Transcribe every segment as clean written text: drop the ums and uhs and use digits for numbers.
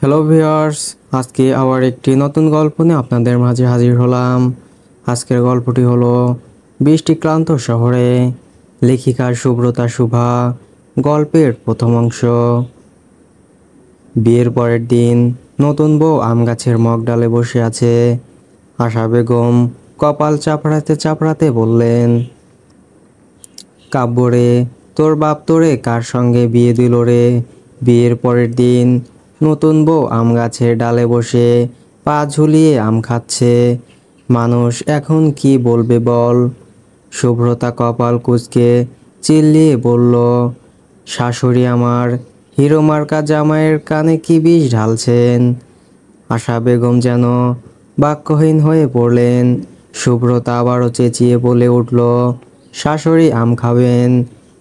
Hello viewers, আজকে আবার একটি নতুন গল্প নিয়ে আপনাদের মাঝে হাজির হলাম। আজকের গল্পটি হলো বৃষ্টি ক্লান্ত শহরে, লেখিকা সুব্রতা শুভা। গল্পের প্রথম অংশ। বিয়ের পরের দিন নতুন বউ আম গাছের মগডালে বসে আছে। আশা বেগম কপাল চাপড়াতে চাপড়াতে বললেন, কাব্য রে, তোর বাপ তোরে কার সঙ্গে বিয়ে দিল রে? বিয়ের পরের দিন নতুন বউ আম গাছের ডালে বসে পা ঝুলিয়ে আম খাচ্ছে। মানুষ এখন কি বলবে বল? শুভ্রতা কপাল কুঁচকে চিল্লিয়ে বলল, শাশুড়ি আমার হিরো মার্কা জামাইয়ের কানে কি বিষ ঢালছেন? আশা বেগম যেন বাক্যহীন হয়ে পড়লেন। শুভ্রতা আবারও চেঁচিয়ে বলে উঠল, শাশুড়ি আম খাবেন,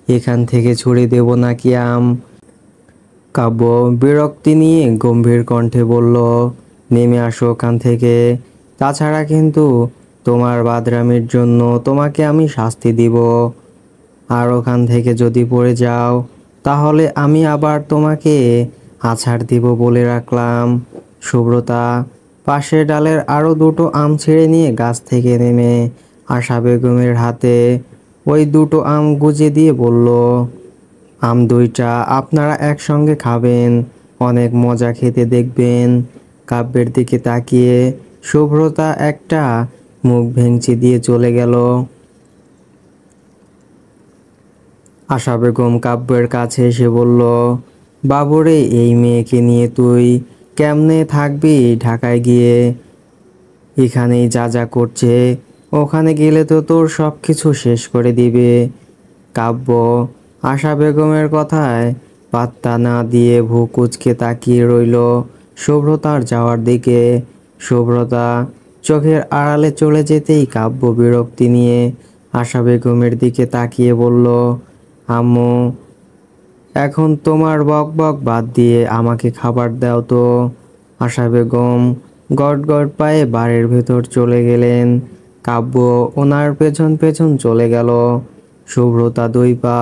এখান থেকে ছুড়ে দেব নাকি আম? কাব্য বিরক্তি নিয়ে গম্ভীর কণ্ঠে বলল, নেমে আসো ওখান থেকে, তাছাড়া কিন্তু তোমার বাদরামির জন্য তোমাকে আমি শাস্তি দিব। আর ওখান থেকে যদি পড়ে যাও তাহলে আমি আবার তোমাকে আছাড় দিব বলে রাখলাম। সুব্রতা পাশের ডালের আরও দুটো আম ছিঁড়ে নিয়ে গাছ থেকে নেমে আশা বেগমের হাতে ওই দুটো আম গুজে দিয়ে বলল, আম দুইটা আপনারা একসঙ্গে খাবেন, অনেক মজা খেতে দেখবেন। কাব্যের দিকে তাকিয়ে শুভ্রতা একটা মুখ ভেঙচি দিয়ে চলে গেল। আশা বেগম কাব্যের কাছে এসে বলল, বাবুরে, এই মেয়েকে নিয়ে তুই কেমনে থাকবি ঢাকায় গিয়ে? এখানেই যা যা করছে, ওখানে গেলে তো তোর সব কিছু শেষ করে দিবে। কাব্য আশা বেগমের কথায় পাত্তা না দিয়ে ভ্রু কুঁচকে তাকিয়ে রইল শুভ্রতার যাওয়ার দিকে। শুভ্রতা চোখের আড়ালে চলে যেতেই কাব্য বিরক্তি নিয়ে আশা বেগমের দিকে তাকিয়ে বলল, আম্মু, এখন তোমার বক বক বাদ দিয়ে আমাকে খাবার দাও তো। আশা বেগম গট গট পায়ে বাড়ির ভেতর চলে গেলেন। কাব্য ওনার পেছন পেছন চলে গেল। শুভ্রতা দুই পা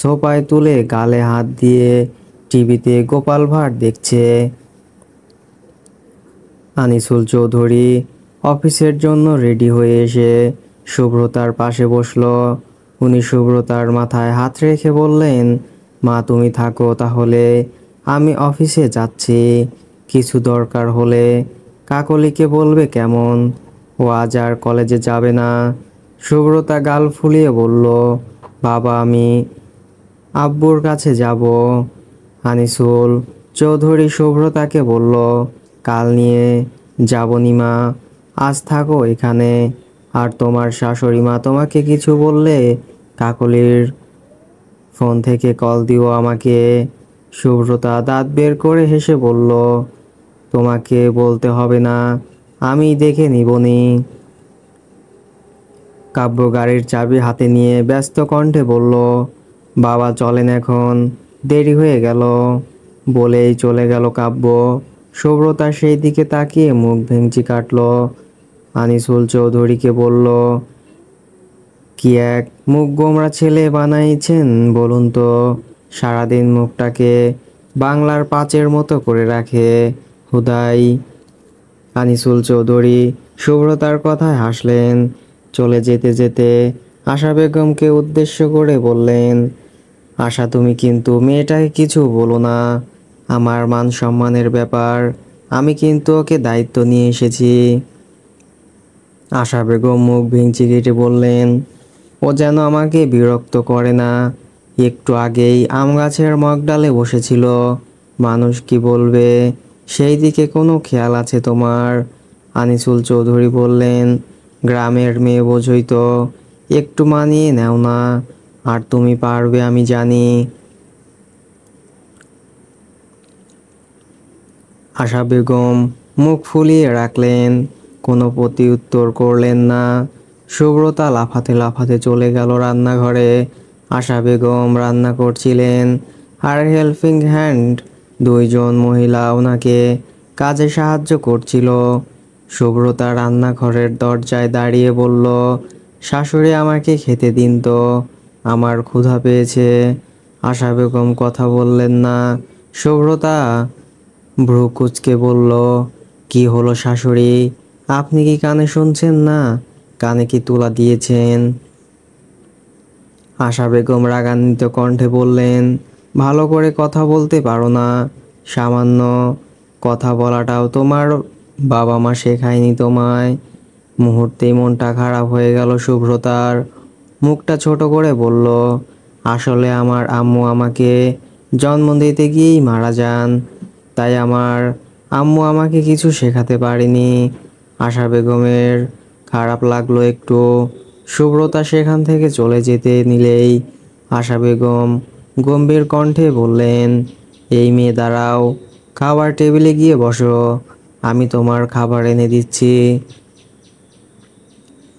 সোফায় তুলে গালে হাত দিয়ে টিভিতে গোপাল ভাঁড় দেখছে। আনিসুল চৌধুরী অফিসের জন্য রেডি হয়ে এসে শুভ্রতার পাশে বসলো। উনি শুভ্রতার মাথায় হাত রেখে বললেন, মা তুমি থাকো তাহলে, আমি অফিসে যাচ্ছি। কিছু দরকার হলে কাকলিকে বলবে কেমন? ও আজ আর কলেজে যাবে না। শুভ্রতা গাল ফুলিয়ে বলল, বাবা, আমি আব্বুর কাছে যাব। আনিসুল চৌধুরী শুভ্রতাকে বলল, কাল নিয়ে যাবনি মা, আজ থাকো এখানে। আর তোমার শাশুড়ি মা তোমাকে কিছু বললে কাকলির ফোন থেকে কল দিও আমাকে। শুভ্রতা দাঁত বের করে হেসে বলল, তোমাকে বলতে হবে না, আমি দেখে নিবনি। কাব্য গাড়ির চাবি হাতে নিয়ে ব্যস্ত কণ্ঠে বলল, বাবা চলেন এখন, দেরি হয়ে গেল। বলেই চলে গেল কাব্য। শুভ্রতা সেই দিকে তাকিয়ে মুখ ভেঙচি কাটল। আনিসুল চৌধুরীকে বলল, কি এক মুখ গোমরা ছেলে বানাইছেন বলুন তো? সারাদিন মুখটাকে বাংলার পাঁচের মতো করে রাখে হুদাই। আনিসুল চৌধুরী শুভ্রতার কথায় হাসলেন। চলে যেতে যেতে আশা বেগমকে উদ্দেশ্য করে বললেন, আশা তুমি কিন্তু মেয়েটাকে কিছু বলো না, আমার মান সম্মানের ব্যাপার, আমি কিন্তু ওকে দায়িত্ব নিয়ে এসেছি। আশা বেগম মুখ ভেঙচি কেটে বললেন, ও যেন আমাকে বিরক্ত করে না। একটু আগেই আম গাছের মগডালে বসেছিল, মানুষ কি বলবে সেই দিকে কোনো খেয়াল আছে তোমার? আনিসুল চৌধুরী বললেন, গ্রামের মেয়ে বোঝই তো, একটু মানিয়ে নেও না। আর তুমি পারবে আমি জানি। আশা বেগম মুখ ফুলিয়ে রাখলেন, কোনো প্রতি উত্তর করলেন না। শুভ্রতা লাফাতে লাফাতে চলে গেল রান্নাঘরে। আশা বেগম রান্না করছিলেন, আর হেল্পিং হ্যান্ড দুইজন মহিলা ওনাকে কাজে সাহায্য করছিল। শুভ্রতা রান্নাঘরের দরজায় দাঁড়িয়ে বলল, শাশুড়ি আমাকে খেতে দিন তো, আমার ক্ষুধা পেয়েছে। আশা বেগম কথা বললেন না। শুভ্রতা ভ্রু কুঁচকে বলল, কি হলো শাশুড়ি, আপনি কি কানে শুনছেন না? কানে কি তুলা দিয়েছেন? আশা বেগম রাগান্বিত কণ্ঠে বললেন, ভালো করে কথা বলতে পারো না? সামান্য কথা বলাটাও তোমার বাবা মা শেখায়নি তোমায়? মুহূর্তেই মনটা খারাপ হয়ে গেল শুভ্রতার। মুখটা ছোট করে বলল, আসলে আমার আম্মু আমাকে জন্ম দিতে গিয়েই মারা যান, তাই আমার আম্মু আমাকে কিছু শেখাতে পারেনি। আশা বেগমের খারাপ লাগলো একটু। সুব্রতা সেখান থেকে চলে যেতে নিলেই আশা বেগম গম্ভীর কণ্ঠে বললেন, এই মেয়ে দাঁড়াও, খাবার টেবিলে গিয়ে বসো, আমি তোমার খাবার এনে দিচ্ছি।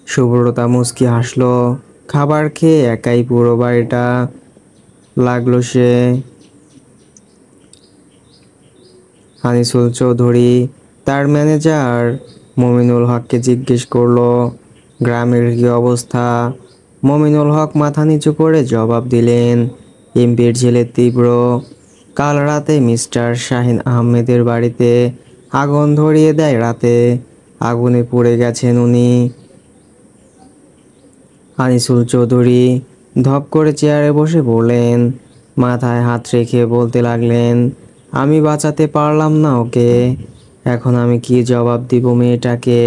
সুব্রতা মুচকি হাসলো। খাবার খেয়ে একাই পুরো বাড়িটা লাগলো সে। আনিসুল চৌধুরী তার ম্যানেজার মমিনুল হককে জিজ্ঞেস করলো, গ্রামের কি অবস্থা? মমিনুল হক মাথা নিচু করে জবাব দিলেন, এমপির ছেলে তীব্র কাল রাতে মিস্টার শাহিন আহমেদের বাড়িতে আগুন ধরিয়ে দেয় রাতে, আগুনে পুড়ে গেছেন উনি। আনিসুল চৌধুরী ধপ করে চেয়ারে বসে পড়লেন, মাথায় হাত রেখে বলতে লাগলেন, আমি বাঁচাতে পারলাম না ওকে, এখন আমি কি জবাব দিব মেয়েটাকে?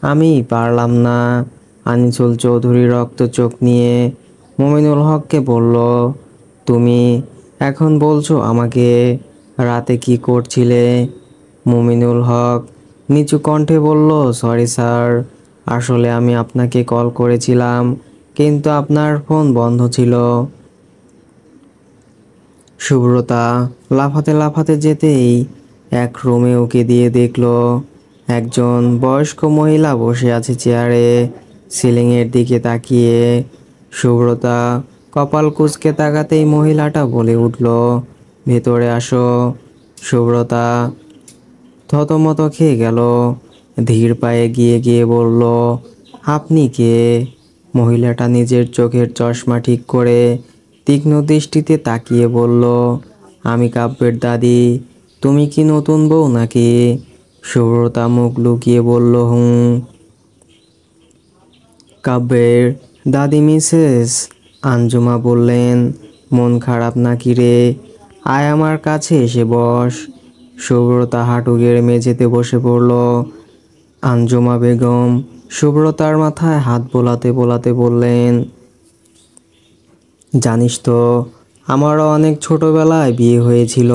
আমি পারলাম না। আনিসুল চৌধুরী রক্ত চোখ নিয়ে মমিনুল হককে বলল, তুমি এখন বলছো আমাকে রাতে কি করছিলে? মুমিনুল হক নিচু কণ্ঠে বলল, সরি স্যার, আসলে আমি আপনাকে কল করেছিলাম কিন্তু আপনার ফোন বন্ধ ছিল। সুব্রতা লাফাতে লাফাতে যেতেই এক রুমে উকি দিয়ে দেখলো একজন বয়স্ক মহিলা বসে আছে চেয়ারে, সিলিংয়ের দিকে তাকিয়ে। সুব্রতা কপাল কুঁচকে তাকাতেই মহিলাটা বলে উঠল, ভেতরে আসো। সুব্রতা থতমত খেয়ে গেল, ধীর পায়ে গিয়ে গিয়ে বলল, আপনি কে? মহিলাটা নিজের চোখের চশমা ঠিক করে তীক্ষ্ণ দৃষ্টিতে তাকিয়ে বলল, আমি কাব্যের দাদি, তুমি কি নতুন বউ নাকি? সুব্রতা মুখ লুকিয়ে বলল, হুম। কাব্যের দাদি মিসেস আঞ্জুমা বললেন, মন খারাপ নাকি রে? আয় আমার কাছে এসে বস। সুব্রতা হাঁটু গেড়ে মেঝেতে বসে পড়ল। আঞ্জুমা বেগম সুব্রতার মাথায় হাত বোলাতে বোলাতে বললেন, জানিস তো আমারও অনেক ছোটবেলায় বিয়ে হয়েছিল,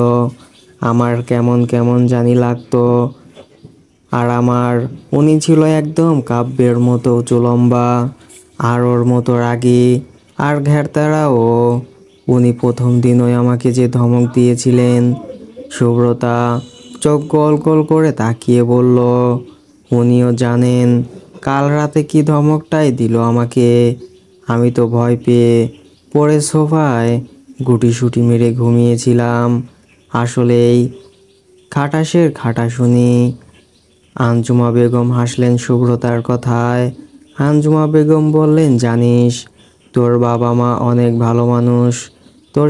আমার কেমন কেমন জানি লাগতো, আর আমার উনি ছিল একদম কাব্যের মতো উঁচু লম্বা, আর ওর মতো রাগী আর ঘেরতারাও। উনি প্রথম দিনই আমাকে যে ধমক দিয়েছিলেন। সুব্রতা চোখ গোল গোল করে তাকিয়ে বলল, উনিও জানেন কাল রাতে কি ধমকটাই দিল আমাকে? আমি তো ভয় পেয়ে পড়ে সোফায় গুটিসুটি মেরে ঘুমিয়েছিলাম। আসলেই খাটাসের খাটাশুনি। আঞ্জুমা বেগম হাসলেন সুব্রতার কথায়। আঞ্জুমা বেগম বললেন, জানিস তোর বাবা মা অনেক ভালো মানুষ, তোর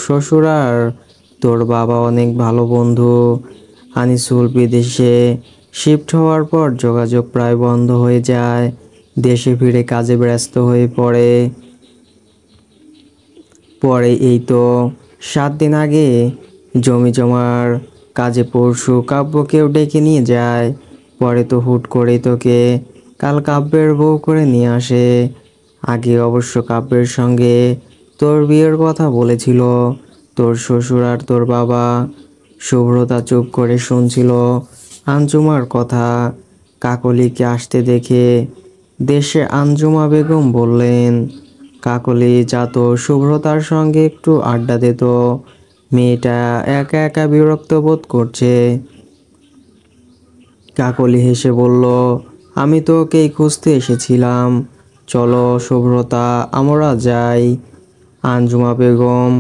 শ্বশুর আর তোর বাবা অনেক ভালো বন্ধু। আনিসুল বিদেশে শিফট হওয়ার পর যোগাযোগ প্রায় বন্ধ হয়ে যায়, দেশে ফিরে কাজে ব্যস্ত হয়ে পড়ে। পরে এই তো 7 দিন আগে জমি জমার কাজে পরশু কাব্যকেও ডেকে নিয়ে যায়, পরে তো হুট করে তোকে কাল কাব্যের বউ করে নিয়ে আসে। আগে অবশ্য কাব্যের সঙ্গে তোর বিয়ের কথা বলেছিল তোর শ্বশুর আর তোর বাবা। শুভ্রতা চুপ করে শুনছিল আঞ্জুমার কথা। কাকলিকে আসতে দেখে দেশে আঞ্জুমা বেগম বললেন, কাকলি যা তো শুভ্রতার সঙ্গে একটু আড্ডা দিত, মেয়েটা একা একা বিরক্ত বোধ করছে। কাকলি হেসে বলল, আমি তো ওকেই খুঁজতে এসেছিলাম, চলো শুভ্রতা আমরা যাই। আঞ্জুমা বেগম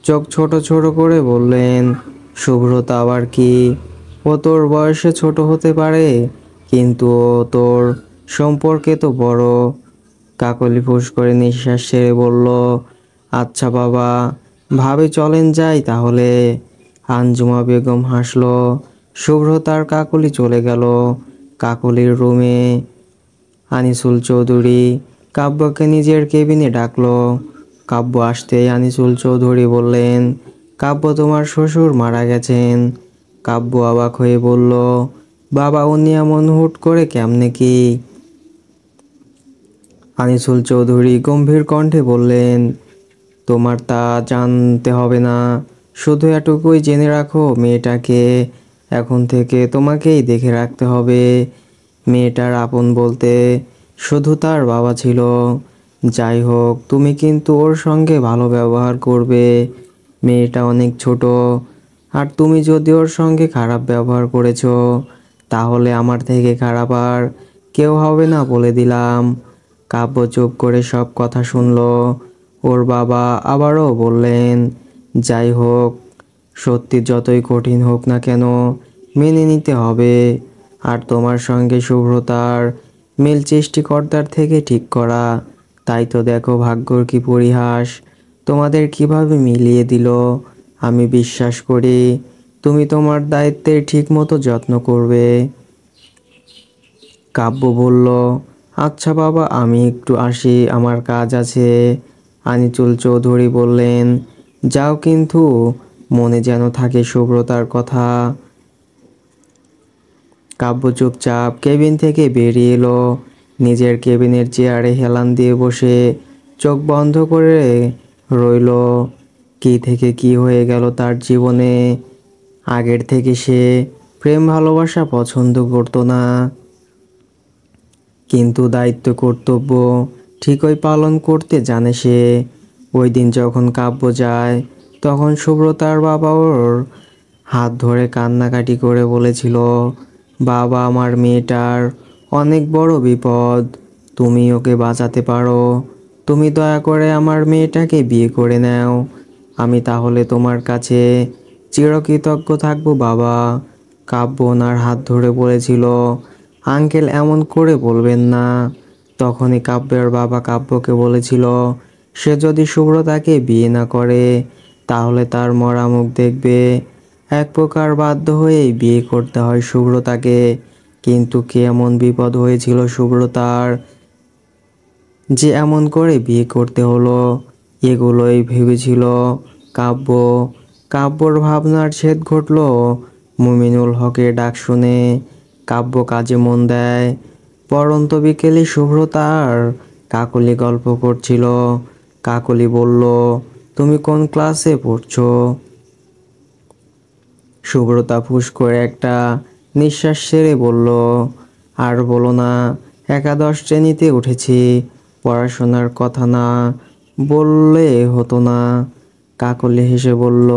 চোখ ছোট ছোট করে বললেন, শুভ্রতা আবার কি? ও তোর বয়সে ছোট হতে পারে কিন্তু ও তোর সম্পর্কে তো বড়। কাকলি ফুঁস করে নিঃশ্বাস ছেড়ে বলল, আচ্ছা বাবা, ভাবে চলেন যাই তাহলে। আঞ্জুমা বেগম হাসলো। শুভ্রতার কাকলি চলে গেল। কাকলির রুমে আনিসুল চৌধুরী কাব্যকে নিজের কেবিনে ডাকলো। কাব্য আসতেই আনিসুল চৌধুরী বললেন, কাব্য, তোমার শ্বশুর মারা গেছেন। কাব্য অবাক হয়ে বলল, বাবা, উনি এমন হুট করে কেমনে কি? আনিসুল চৌধুরী গম্ভীর কণ্ঠে বললেন, তোমার তা জানতে হবে না, শুধু এটুকুই জেনে রাখো, মেয়েটাকে এখন থেকে তোমাকেই দেখে রাখতে হবে। মেয়েটার আপন বলতে শুধু তার বাবা ছিল। যাই হোক, তুমি কিন্তু ওর সঙ্গে ভালো ব্যবহার করবে। মেয়েটা অনেক ছোট, আর তুমি যদি ওর সঙ্গে খারাপ ব্যবহার করেছো, তাহলে আমার থেকে খারাপ আর কেউ হবে না বলে দিলাম। কাব্য চুপ করে সব কথা শুনলো। ওর বাবা আবারও বললেন, যাই হোক, সত্যি যতই কঠিন হোক না কেন, মেনে নিতে হবে। আর তোমার সঙ্গে শুভ্রতার মিল সৃষ্টিকর্তার থেকে ঠিক করা। তাই তো দেখো ভাগ্যর কি পরিহাস, তোমাদের কিভাবে মিলিয়ে দিল। আমি বিশ্বাস করি তুমি তোমার দায়িত্বের ঠিক মতো যত্ন করবে। কাব্য বলল, আচ্ছা বাবা, আমি একটু আসি, আমার কাজ আছে। আনিসুল চৌধুরী বললেন, যাও, কিন্তু মনে যেন থাকে শুভ্রতার কথা। কাব্য চুপচাপ কেবিন থেকে বেরিয়ে এলো। নিজের কেবিনের চেয়ারে হেলান দিয়ে বসে চোখ বন্ধ করে রইল। কি থেকে কি হয়ে গেল তার জীবনে। আগের থেকে সে প্রেম ভালোবাসা পছন্দ করতো না, কিন্তু দায়িত্ব কর্তব্য ঠিকই পালন করতে জানে সে। ওই দিন যখন কাব্য যায়, তখন সুব্রতার বাবা ওর হাত ধরে কান্নাকাটি করে বলেছিল, বাবা, আমার মেয়েটার অনেক বড় বিপদ, তুমি ওকে বাঁচাতে পারো। তুমি দয়া করে আমার মেয়েটাকে বিয়ে করে নাও, আমি তাহলে তোমার কাছে চিরকৃতজ্ঞ থাকবো বাবা। কাব্য ওনার হাত ধরে বলেছিল, আঙ্কেল, এমন করে বলবেন না। তখনই কাব্যের বাবা কাব্যকে বলেছিল, সে যদি সুব্রতাকে বিয়ে না করে, তাহলে তার মরা মুখ দেখবে। এক প্রকার বাধ্য হয়েই বিয়ে করতে হয় সুব্রতাকে। কিন্তু কি এমন বিপদ হয়েছিল সুব্রতার যে এমন করে বিয়ে করতে হলো? এগুলোই ভেবেছিল কাব্য। কাব্যর ভাবনার ছেদ ঘটল মুমিনুল হকের ডাক শুনে। কাব্য কাজে মন দেয়। পরন্ত বিকেলে শুভ্রতা আর কাকলি গল্প করছিল। কাকলি বলল, তুমি কোন ক্লাসে পড়ছো? শুভ্রতা ফুস করে একটা নিঃশ্বাস ছেড়ে বলল, আর বলো না, একাদশ শ্রেণীতে উঠেছি। পড়াশোনার কথা না বললে হতো না। কাকলি হেসে বলল,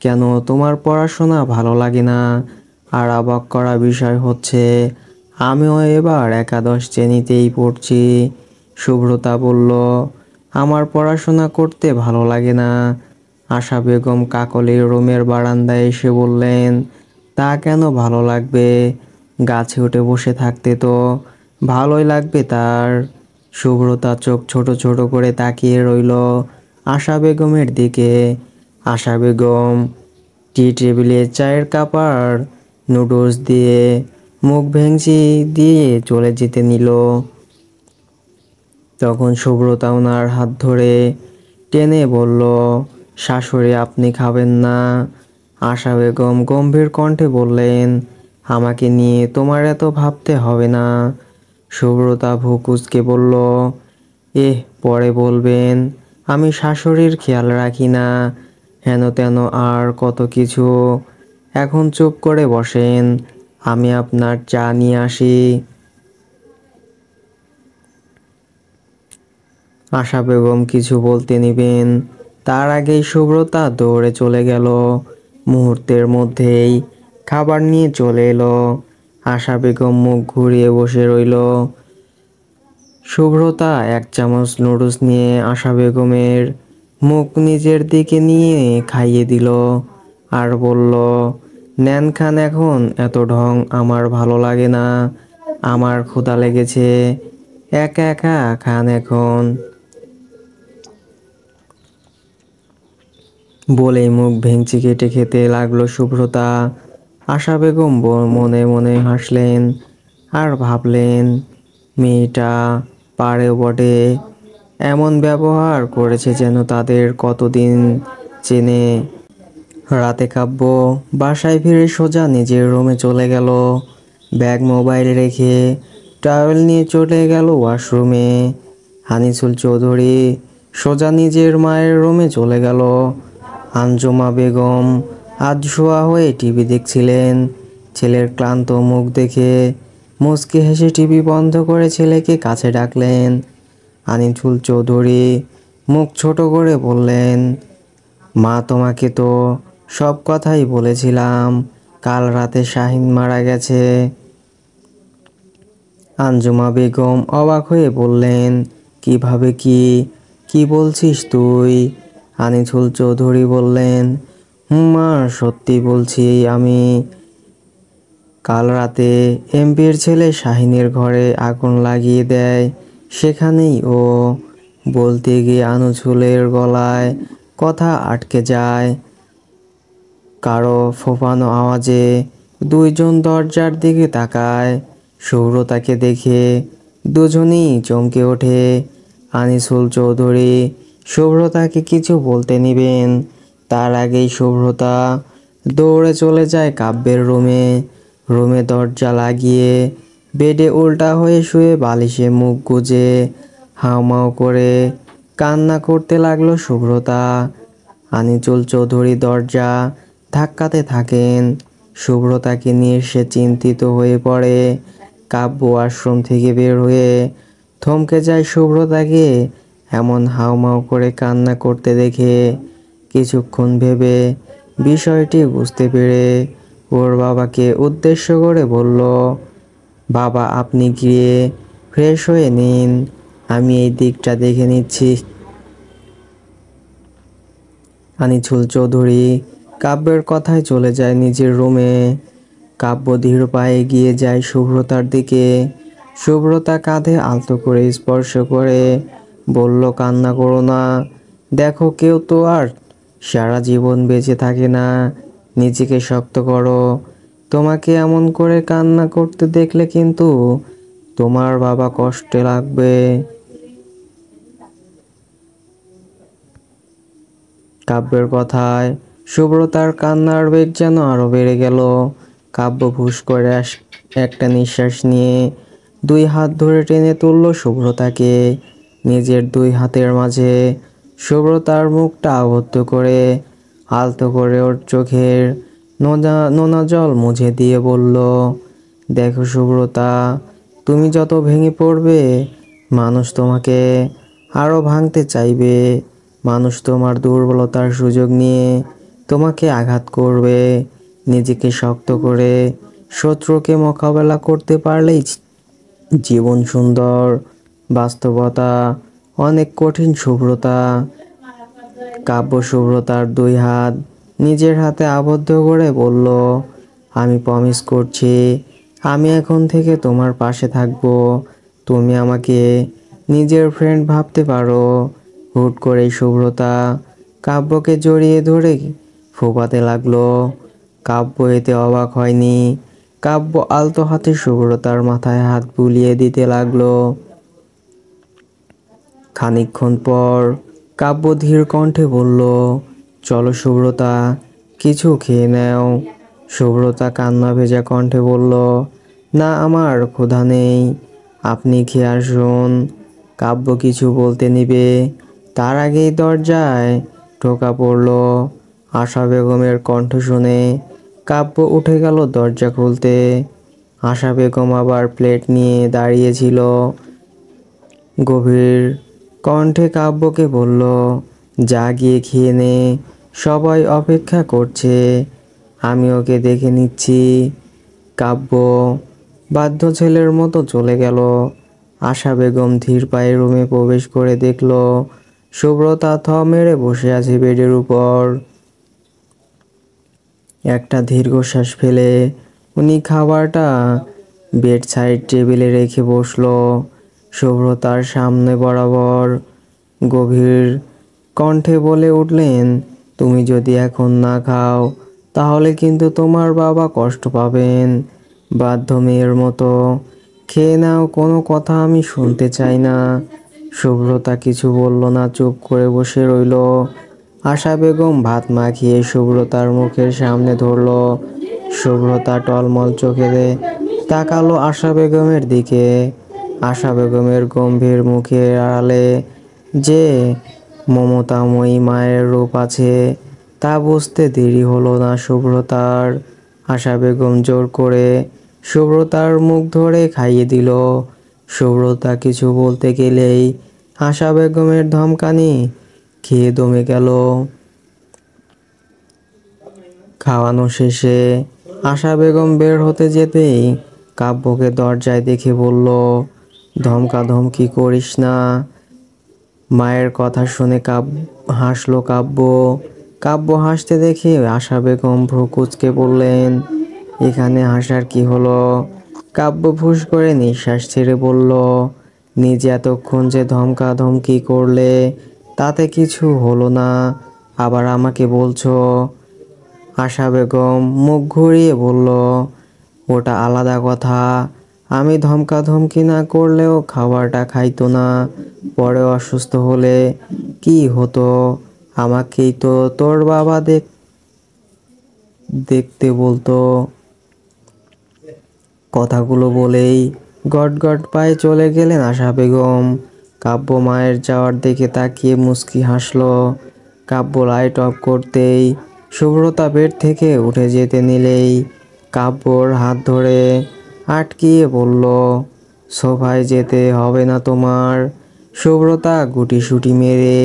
কেন, তোমার পড়াশোনা ভালো লাগে না? আর অবাক করা বিষয় হচ্ছে, আমিও এবার একাদশ শ্রেণীতেই পড়ছি। শুভ্রতা বলল, আমার পড়াশোনা করতে ভালো লাগে না। আশা বেগম কাকলির রুমের বারান্দায় এসে বললেন, তা কেন ভালো লাগবে? গাছে উঠে বসে থাকতে তো ভালোই লাগবে তার। শুভ্রতা চোখ ছোট ছোট করে তাকিয়ে রইল আশা বেগমের দিকে। আশা বেগম টি টেবিলে চায়ের কাপ আর নুডলস দিয়ে মুখ ভেঙচি দিয়ে চলে যেতে নিল। তখন শুভ্রতা ওনার হাত ধরে টেনে বলল, শাশুড়ি, আপনি খাবেন না? আশা বেগম গম্ভীর কণ্ঠে বললেন, আমাকে নিয়ে তোমার এত ভাবতে হবে না। শুভ্রতা ভ্রু কুঁচকে বলল, পরে বলবেন আমি শাশুড়ির খেয়াল রাখি না, হেন তেন আর কত কিছু। এখন চুপ করে বসেন, আমি আপনার চা নিয়ে আসি। আশা বেগম কিছু বলতে নিবেন, তার আগেই শুভ্রতা দৌড়ে চলে গেল। মুহূর্তের মধ্যেই খাবার নিয়ে চলে এলো। আশা বেগম মুখ ঘুরিয়ে বসে রইল। শুভ্রতা এক চামচ নুডলস নিয়ে আশা বেগমের মুখ নিজের দিকে নিয়ে খাইয়ে দিল আর বলল, নেন, খান, এখন এত ঢং আমার ভালো লাগে না, আমার ক্ষুধা লেগেছে, একা একা খান এখন। বলেই মুখ ভেঙচি কেটে খেতে লাগলো শুভ্রতা। আশা বেগম মনে মনে হাসলেন আর ভাবলেন, মেয়েটা পারেও বটে। এমন ব্যবহার করেছে যেন তাদের কতদিন চেনে। রাতে কাব্য বাসায় ফিরে সোজা নিজের রুমে চলে গেল। ব্যাগ মোবাইল রেখে টাওয়েল নিয়ে চলে গেল ওয়াশরুমে। আনিসুল চৌধুরী সোজা নিজের মায়ের রুমে চলে গেল। আঞ্জুমা বেগম আজ শোয়া হয়ে টিভি দেখছিলেন। ছেলের ক্লান্ত মুখ দেখে মুচকি হেসে টিভি বন্ধ করে ছেলেকে কাছে ডাকলেন। আনিসুল চৌধুরী মুখ ছোট করে বললেন, মা, তোমাকে তো সব কথাই বলেছিলাম, কাল রাতে শাহিন মারা গেছে। আঞ্জুমা বেগম অবাক হয়ে বললেন, কিভাবে, কি বলছিস তুই? আনিসুল চৌধুরী বললেন, মা, সত্যি বলছি আমি। কাল রাতে এমপির ছেলে শাহিনের ঘরে আগুন লাগিয়ে দেয়, সেখানেই ও। বলতে গিয়ে আনিসুলের গলায় কথা আটকে যায়। কারো ফোঁপানো আওয়াজে দুইজন দরজার দিকে তাকায়। শুভ্রতাকে দেখে দুজনেই চমকে ওঠে। আনিসুল চৌধুরী শুভ্রতাকে কিছু বলতে নিবেন, তার আগেই শুভ্রতা দৌড়ে চলে যায় কাব্যের রুমে। রুমে দরজা লাগিয়ে বেডে উল্টা হয়ে শুয়ে বালিশে মুখ গুজে হাউমাউ করে কান্না করতে লাগলো শুভ্রতা। আনিসুল চৌধুরী দরজা ধাক্কাতে থাকেন। শুভ্রতাকে নিয়ে সে চিন্তিত হয়ে পড়ে। কাব্য ওয়াশরুম থেকে বের হয়ে থমকে যায় শুভ্রতাকে এমন হাউমাউ করে কান্না করতে দেখে। কিছুক্ষণ ভেবে বিষয়টি বুঝতে পেরে ওর বাবাকে উদ্দেশ্য করে বলল, বাবা, আপনি গিয়ে ফ্রেশ হয়ে নিন, আমি এই দিকটা দেখে নিচ্ছি। আনিসুল চৌধুরী কাব্যের কথায় চলে যায় নিজের রুমে। কাব্য ধীর পায়ে এগিয়ে যায় শুভ্রতার দিকে। শুভ্রতা কাঁধে আলতো করে স্পর্শ করে বলল, কান্না করো না, দেখো কেউ তো আর সারা জীবন বেঁচে থাকে না, নিজেকে শক্ত করো। তোমাকে এমন করে কান্না করতে দেখলে কিন্তু তোমার বাবা কষ্টে লাগবে। কাব্যের কথায় শুভ্রতার কান্নার বেগ যেন আরো বেড়ে গেল। কাব্য ফুস করে একটা নিঃশ্বাস নিয়ে দুই হাত ধরে টেনে তুলল শুভ্রতাকে নিজের দুই হাতের মাঝে। শুভ্রতার মুখটা আবদ্ধ করে আলতো করে ওর চোখের নোনা জল মুছে দিয়ে বলল, দেখো শুভ্রতা, তুমি যত ভেঙে পড়বে মানুষ তোমাকে আরো ভাঙতে চাইবে। মানুষ তোমার দুর্বলতার সুযোগ নিয়ে তোমাকে আঘাত করবে। নিজেকে শক্ত করে শত্রুকে মোকাবেলা করতে পারলেই জীবন সুন্দর। বাস্তবতা অনেক কঠিন শুভ্রতা। কাব্য শুভ্রতার দুই হাত নিজের হাতে আবদ্ধ করে বলল, আমি প্রমিস করছি, আমি এখন থেকে তোমার পাশে থাকব। তুমি আমাকে নিজের ফ্রেন্ড ভাবতে পারো। হুট করে শুভ্রতা কাব্যকে জড়িয়ে ধরে ফোঁপাতে লাগলো। কাব্য এতে অবাক হয়নি। কাব্য আলতো হাতে শুভ্রতার মাথায় হাত বুলিয়ে দিতে লাগলো। খানিকক্ষণ পর কাব্য ধীর কণ্ঠে বলল, চলো শুভ্রতা, কিছু খেয়ে নাও। শুভ্রতা কান্না ভেজা কণ্ঠে বলল, না, আমার ক্ষুধা নেই, আপনি খেয়ে আসুন। কাব্য কিছু বলতে নিবে, তার আগেই দরজায় টোকা পড়ল। আশা বেগমের কণ্ঠ শুনে কাব্য উঠে গেল দরজা খুলতে। আশা বেগম আবার প্লেট নিয়ে দাঁড়িয়েছিল। গভীর কণ্ঠে কাব্যকে বলল, যা গিয়ে খেয়ে নে, সবাই অপেক্ষা করছে, আমি ওকে দেখে নিচ্ছি। কাব্য বাধ্য ছেলের মতো চলে গেল। আশা বেগম ধীর পায়ে রুমে প্রবেশ করে দেখল শুভ্রতা থ মেরে বসে আছে বেডের উপর। একটা দীর্ঘশ্বাস ফেলে উনি খাবারটা বেড সাইড টেবিলে রেখে বসলো শুভ্রতার সামনে বরাবর। গভীর কণ্ঠে বলে উঠলেন, তুমি যদি এখন না খাও তাহলে কিন্তু তোমার বাবা কষ্ট পাবেন। বাধ্য মেয়ের মতো খেয়ে নাও, কোনো কথা আমি শুনতে চাই না। শুভ্রতা কিছু বলল না, চুপ করে বসে রইল। আশা বেগম ভাত মাখিয়ে সুব্রতার মুখের সামনে ধরল। সুব্রতা টলমল চোখে তাকালো আশা বেগমের দিকে। আশা বেগমের গম্ভীর মুখের আড়ালে যে মমতাময়ী মায়ের রূপ আছে তা বুঝতে দেরি হলো না সুব্রতার। আশা বেগম জোর করে সুব্রতার মুখ ধরে খাইয়ে দিল। সুব্রতা কিছু বলতে গেলেই আশা বেগমের ধমকানি খেয়ে দমে গেল। খাওয়ানো শেষে আশা বেগম বের হতে যেতেই কাব্যকে দরজায় দেখে বলল, ধমকাধমকি করিস না। মায়ের কথা শুনে হাসলো কাব্য। কাব্য হাসতে দেখে আশা বেগম ভ্রু কুঁচকে বললেন, এখানে হাসার কি হলো? কাব্য ফুঁস করে নিঃশ্বাস ছেড়ে বলল, নিজে এতক্ষণ যে ধমকাধমকি করলে তাতে কিছু হলো না, আবার আমাকে বলছো? আশা বেগম মুখ ঘুরিয়ে বলল, ওটা আলাদা কথা। আমি ধমকাধমকি না করলেও খাবারটা খাইতো না। পরে অসুস্থ হলে কি হতো? আমাকেই তো তোর বাবা দেখতে বলতো। কথাগুলো বলেই গট গট পায়ে চলে গেলেন আশা বেগম। কাব্য মায়ের যাওয়ার দিকে তাকিয়ে মুচকি হাসলো। কাব্য লাইট অফ করতেই শুভ্রতা বেড থেকে উঠে যেতে নিলেই কাব্যর হাত ধরে আটকিয়ে বলল, সোফায় যেতে হবে না তোমার। শুভ্রতা গুটিসুটি মেরে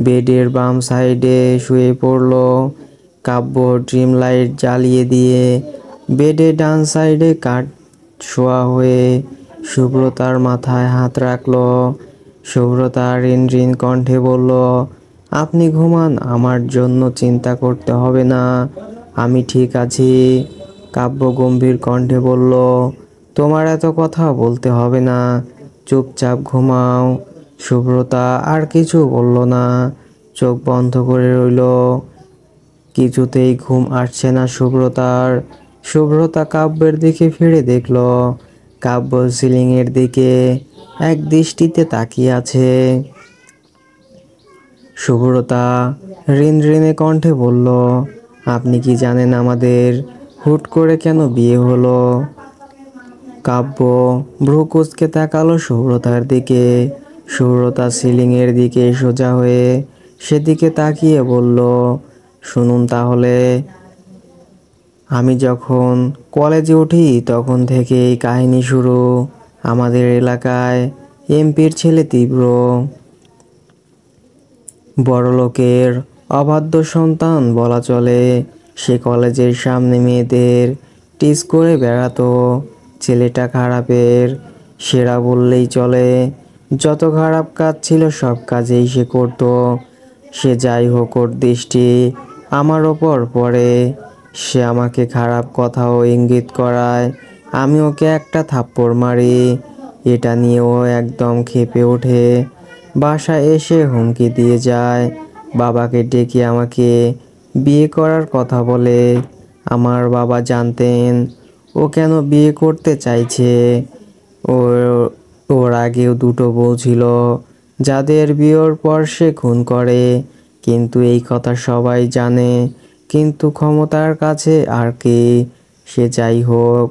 বেডের বাম সাইডে শুয়ে পড়ল। কাব্য ড্রিম লাইট জ্বালিয়ে দিয়ে বেডে ডান সাইডে শোয়া হয়ে শুভ্রতার মাথায় হাত রাখলো। শুভ্রতা রিন রিন কণ্ঠে বলল, আপনি ঘুমান, আমার জন্য চিন্তা করতে হবে না, আমি ঠিক আছি। কাব্য গম্ভীর কণ্ঠে বলল, তোমার এত কথা বলতে হবে না, চুপচাপ ঘুমাও। শুভ্রতা আর কিছু বলল না, চোখ বন্ধ করে রইল। কিছুতেই ঘুম আসছে না শুভ্রতার। শুভ্রতা কাব্যের দিকে ফিরে দেখল কাব্য সিলিংয়ের দিকে এক দৃষ্টিতে তাকিয়ে আছে। শুভ্রতা রিন রিনে কণ্ঠে বলল, আপনি কি জানেন আমাদের হুট করে কেন বিয়ে হলো? কাব্য ভ্রু কুঁচকে তাকালো শুভ্রতার দিকে। শুভ্রতা সিলিংয়ের দিকে সোজা হয়ে সেদিকে তাকিয়ে বলল, শুনুন তাহলে। আমি যখন কলেজে উঠি তখন থেকেই কাহিনী শুরু। আমাদের এলাকায় এমপির ছেলে তীব্র বড়লোকের অবাধ্য সন্তান বলা চলে। সে কলেজের সামনে মেয়েদের টিজ করে বেড়াতো। ছেলেটা খারাপের সেরা বললেই চলে। যত খারাপ কাজ ছিল সব কাজেই সে করত। সে যাই হোক, ওর দৃষ্টি আমার ওপর পড়ে। সে আমাকে খারাপ কথাও ইঙ্গিত করায়, আমি ওকে একটা থাপ্পড় মারি। এটা নিয়ে ও একদম ক্ষেপে ওঠে। বাসায় এসে হুমকি দিয়ে যায়, বাবাকে ডেকে আমাকে বিয়ে করার কথা বলে। আমার বাবা জানতেন ও কেন বিয়ে করতে চাইছে। ওর ওর আগেও দুটো বউ ছিল যাদের বিয়ের পর সে খুন করে। কিন্তু এই কথা সবাই জানে, কিন্তু ক্ষমতার কাছে আর কি। সে যাই হোক,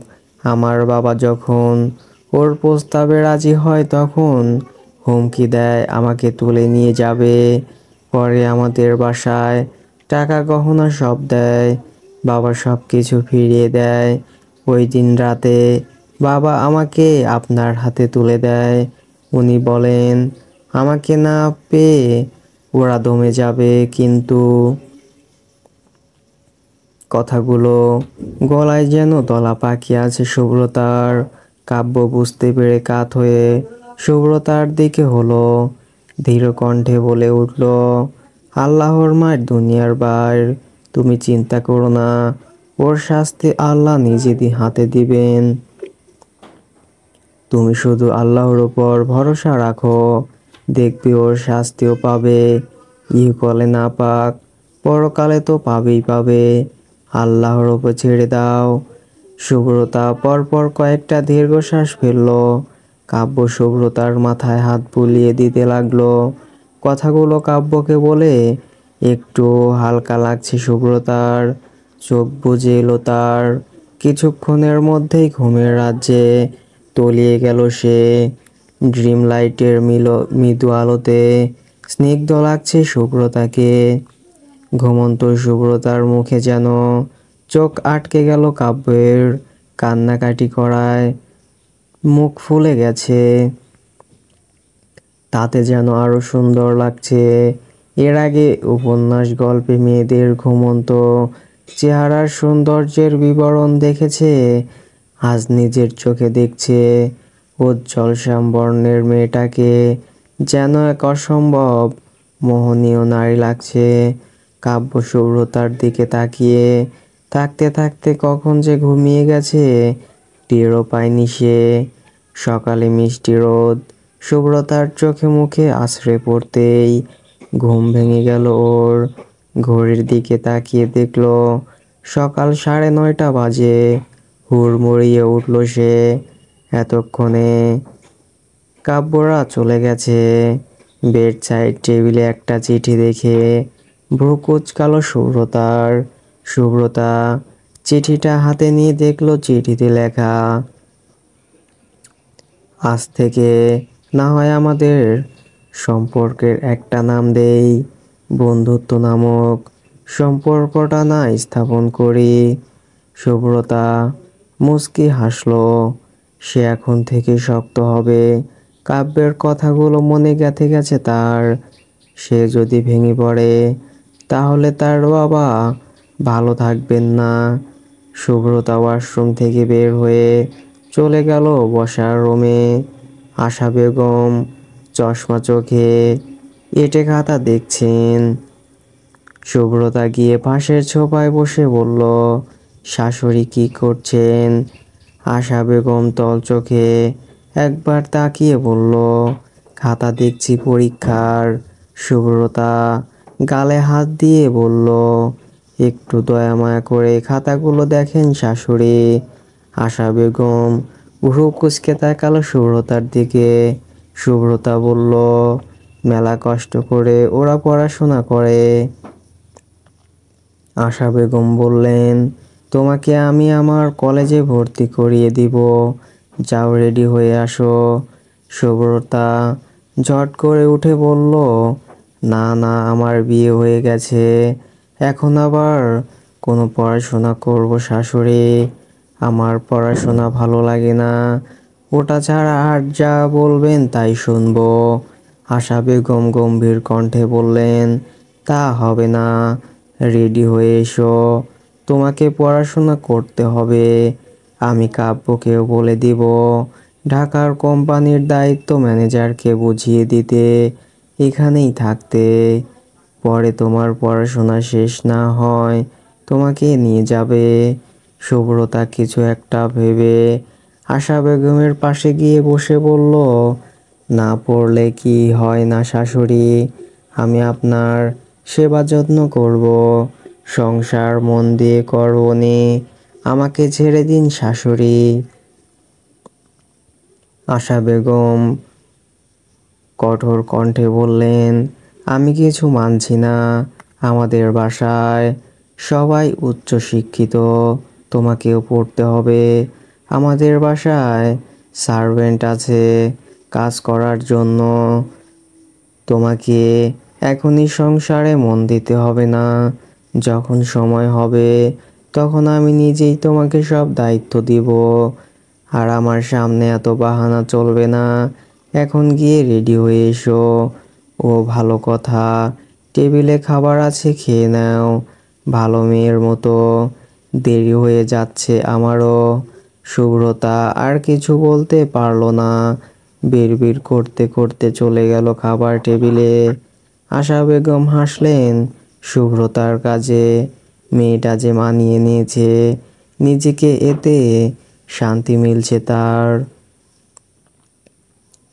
আমার বাবা যখন ওর প্রস্তাবে রাজি হয় তখন হুমকি দেয় আমাকে তুলে নিয়ে যাবে। পরে আমাদের বাসায় টাকা গহনা সব দেয়, বাবা সব কিছু ফিরিয়ে দেয়। ওই দিন রাতে বাবা আমাকে আপনার হাতে তুলে দেয়। উনি বলেন আমাকে না পেয়ে ওরা দমে যাবে, কিন্তু কথাগুলো গলায় যেন দলা পাখি আছে শুভ্রতার। কাব্য বুঝতে পেরে কাত হয়ে শুভ্রতার দিকে হলো, ধীর কণ্ঠে বলে উঠল, আল্লাহর মায়ের দুনিয়ার বাইর, তুমি চিন্তা করো না, ওর শাস্তি আল্লাহ নিজে হাতে দিবেন। তুমি শুধু আল্লাহর উপর ভরসা রাখো, দেখবে ওর শাস্তিও পাবে, ইহকলে না পাক পরকালে তো পাবেই পাবে, আল্লাহর ওপর ছেড়ে দাও। শুভ্রতা পরপর কয়েকটা দীর্ঘশ্বাস ফেলল। কাব্য শুভ্রতার মাথায় হাত বুলিয়ে দিতে লাগলো। কথাগুলো কাব্যকে বলে একটু হালকা লাগছে শুভ্রতার। চোখ বুজে এলো তার। কিছুক্ষণের মধ্যেই ঘুমের রাজ্যে তলিয়ে গেল সে। ড্রিম লাইটের মৃদু আলোতে স্নিগ্ধ লাগছে শুভ্রতাকে। ঘুমন্ত শুভ্রতার মুখে যেন চোখ আটকে গেল কাব্যের। কান্নাকাটি করায় মুখ ফুলে গেছে, তাতে যেন আরো সুন্দর লাগছে। এর আগে উপন্যাস গল্পে মেয়েদের ঘুমন্ত চেহারার সৌন্দর্যের বিবরণ দেখেছে, আজ নিজের চোখে দেখছে উজ্জ্বল শ্যামবর্ণের মেয়েটাকে যেন এক অসম্ভব মোহনীয় নারী লাগছে। কাব্য শুভ্রতার দিকে তাকিয়ে থাকতে থাকতে কখন যে ঘুমিয়ে গেছে টেরও পায়নি সে। সকালে মিষ্টি রোদ শুভ্রতার চোখে মুখে আছড়ে পড়তেই ঘুম ভেঙে গেল ওর। ঘড়ির দিকে তাকিয়ে দেখলো সকাল 9:30 বাজে। হুড়মুড়িয়ে উঠল সে। এতক্ষণে কাব্যরা চলে গেছে। বেড সাইড টেবিলে একটা চিঠি দেখে ভ্রু কুঁচকালো শুভ্রতার। শুভ্রতা চিঠিটা হাতে নিয়ে দেখলো চিঠিতে লেখা, আজ থেকে না হয় আমাদের সম্পর্কের একটা নাম দেই, বন্ধুত্ব নামক সম্পর্কটা না স্থাপন করি। শুভ্রতা মুচকি হাসলো। সে এখন থেকে শক্ত হবে। কাব্যের কথাগুলো মনে গেঁথে গেছে তার। সে যদি ভেঙে পড়ে তাহলে তার বাবা ভালো থাকবেন না। শুভ্রতা ওয়াশরুম থেকে বের হয়ে চলে গেল বসার রুমে। আশা বেগম চশমা চোখে এঁটে খাতা দেখছেন। শুভ্রতা গিয়ে পাশের সোফায় বসে বলল, শাশুড়ি কি করছেন? আশা বেগম তল চোখে একবার তাকিয়ে বলল, খাতা দেখছি পরীক্ষার। শুভ্রতা গালে হাত দিয়ে বলল, একটু দয়া মায়া করে খাতাগুলো দেখেন শাশুড়ি। আশা বেগম ভ্রু কুঁচকে তাকালো শুভ্রতার দিকে। শুভ্রতা বলল, মেলা কষ্ট করে ওরা পড়াশোনা করে। আশা বেগম বললেন, তোমাকে আমি আমার কলেজে ভর্তি করিয়ে দিব, যাও রেডি হয়ে আসো। শুভ্রতা ঝট করে উঠে বলল, না না, আমার বিয়ে হয়ে গেছে, এখন আবার কোনো পড়াশোনা করব শাশুড়ি? আমার পড়াশোনা ভালো লাগে না, ওটা ছাড়া আর যা বলবেন তাই শুনবো। আশা বেগম গম্ভীর কণ্ঠে বললেন, তা হবে না, রেডি হয়ে এসো, তোমাকে পড়াশোনা করতে হবে। আমি কাব্যকেও বলে দিব ঢাকার কোম্পানির দায়িত্ব ম্যানেজারকে বুঝিয়ে দিতে এখানেই থাকতে। পরে তোমার পড়াশোনা শেষ না হয় তোমাকে নিয়ে যাবে। শুভ্রতা কিছু একটা ভেবে আশা বেগমের পাশে গিয়ে বসে বলল, না পড়লে কি হয় না শাশুড়ি, আমি আপনার সেবা যত্ন করব, সংসার মন দিয়ে করবনি, আমাকে ছেড়ে দিন শাশুড়ি। আশা বেগম কঠোর কণ্ঠে বললেন, আমি কিছু মানছি না, আমাদের বাসায় সবাই উচ্চ শিক্ষিত, তোমাকেও পড়তে হবে। আমাদের বাসায় সার্ভেন্ট আছে কাজ করার জন্য, তোমাকে এখনই সংসারে মন দিতে হবে না, যখন সময় হবে তখন আমি নিজেই তোমাকে সব দায়িত্ব দিব। আর আমার সামনে এত বাহানা চলবে না, এখন গিয়ে রেডি হয়ে এসো। ও ভালো কথা, টেবিলে খাবার আছে, খেয়ে নাও ভালো মেয়ের মতো, দেরি হয়ে যাচ্ছে আমারও। শুভ্রতা আর কিছু বলতে পারলো না, বিড়বিড় করতে করতে চলে গেল খাবার টেবিলে। আশা বেগম হাসলেন শুভ্রতার কাজে, মেয়েটা যে মানিয়ে নিয়েছে নিজেকে, এতে শান্তি মিলছে তার।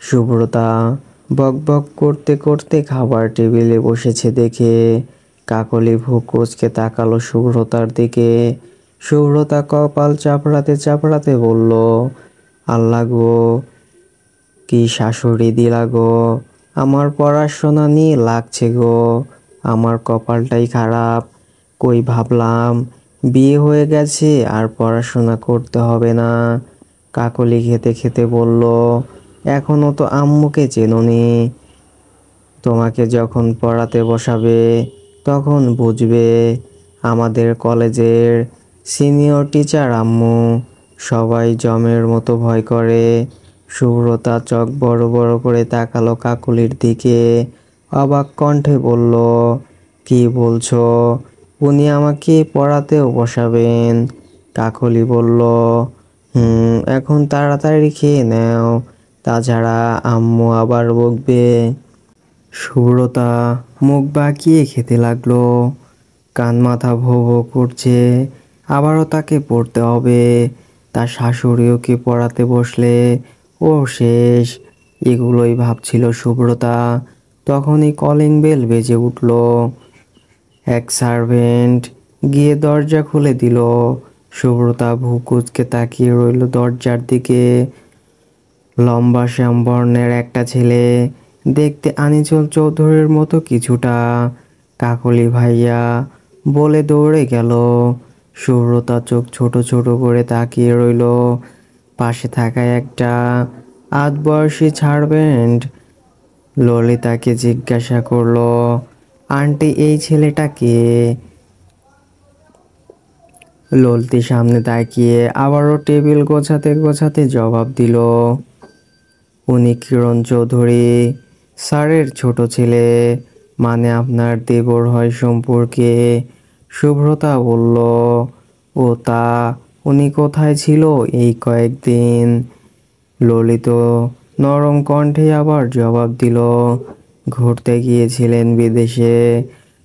শুভ্রতা বকবক করতে করতে খাবার টেবিলে বসেছে দেখে কাকলি ভ্রু কুঁচকে তাকালো শুভ্রতার দিকে। শুভ্রতা কপাল চাপড়াতে চাপড়াতে বলল, আল্লাহ গো, কি শাশুড়ি দিলা গো, আমার পড়াশোনা নিয়ে লাগছে গো, আমার কপালটাই খারাপ। কই ভাবলাম বিয়ে হয়ে গেছে আর পড়াশোনা করতে হবে না। কাকলি খেতে খেতে বলল, এখনো তো আম্মুকে চেনোনি, তোমাকে যখন পড়াতে বসাবে তখন বুঝবে। আমাদের কলেজের সিনিয়র টিচার আম্মু, সবাই জমের মতো ভয় করে। শুভ্রতা চোখ বড় বড় করে তাকালো কাকলির দিকে, অবাক কণ্ঠে বলল, কি বলছো, উনি আমাকে পড়াতেও বসাবেন? কাকলি বলল, এখন তাড়াতাড়ি খেয়ে নাও, তাছাড়া আম্মু আবার বকবে। শুভ্রতা মুখ বাঁকিয়ে খেতে লাগলো। কান মাথা ভো ভো করছে, আবারও তাকে পড়তে হবে। তার শাশুড়িও কি পড়াতে বসলে ও শেষ। এগুলোই ভাবছিল শুভ্রতা। তখনই কলিং বেল বেজে উঠল। এক সার্ভেন্ট গিয়ে দরজা খুলে দিল। শুভ্রতা ভ্রু কুঁচকে তাকিয়ে রইল দরজার দিকে। লম্বা শ্যামবর্ণের একটা ছেলে, দেখতে আনিচুল চৌধুরীর মতো কিছুটা। কাকলি ভাইয়া বলে দৌড়ে গেল। শুভ্রতা চোখ ছোট ছোট করে তাকিয়ে রইল। পাশে থাকা একটা আধবয়সী সার্ভেন্ট ললিতাকে জিজ্ঞাসা করলো, আন্টি এই ছেলেটা কে? ললিত সামনে তাকিয়ে আবারও টেবিল গোছাতে গোছাতে জবাব দিল, উনি কিরণ চৌধুরী, স্যারের ছোট ছেলে, মানে আপনার দেবর হয় সম্পর্কে। শুভ্রতা বলল, ও তা, উনি কোথায় ছিল এই কয়েকদিন? ললিত নরম কণ্ঠে আবার জবাব দিল, ঘুরতে গিয়েছিলেন বিদেশে।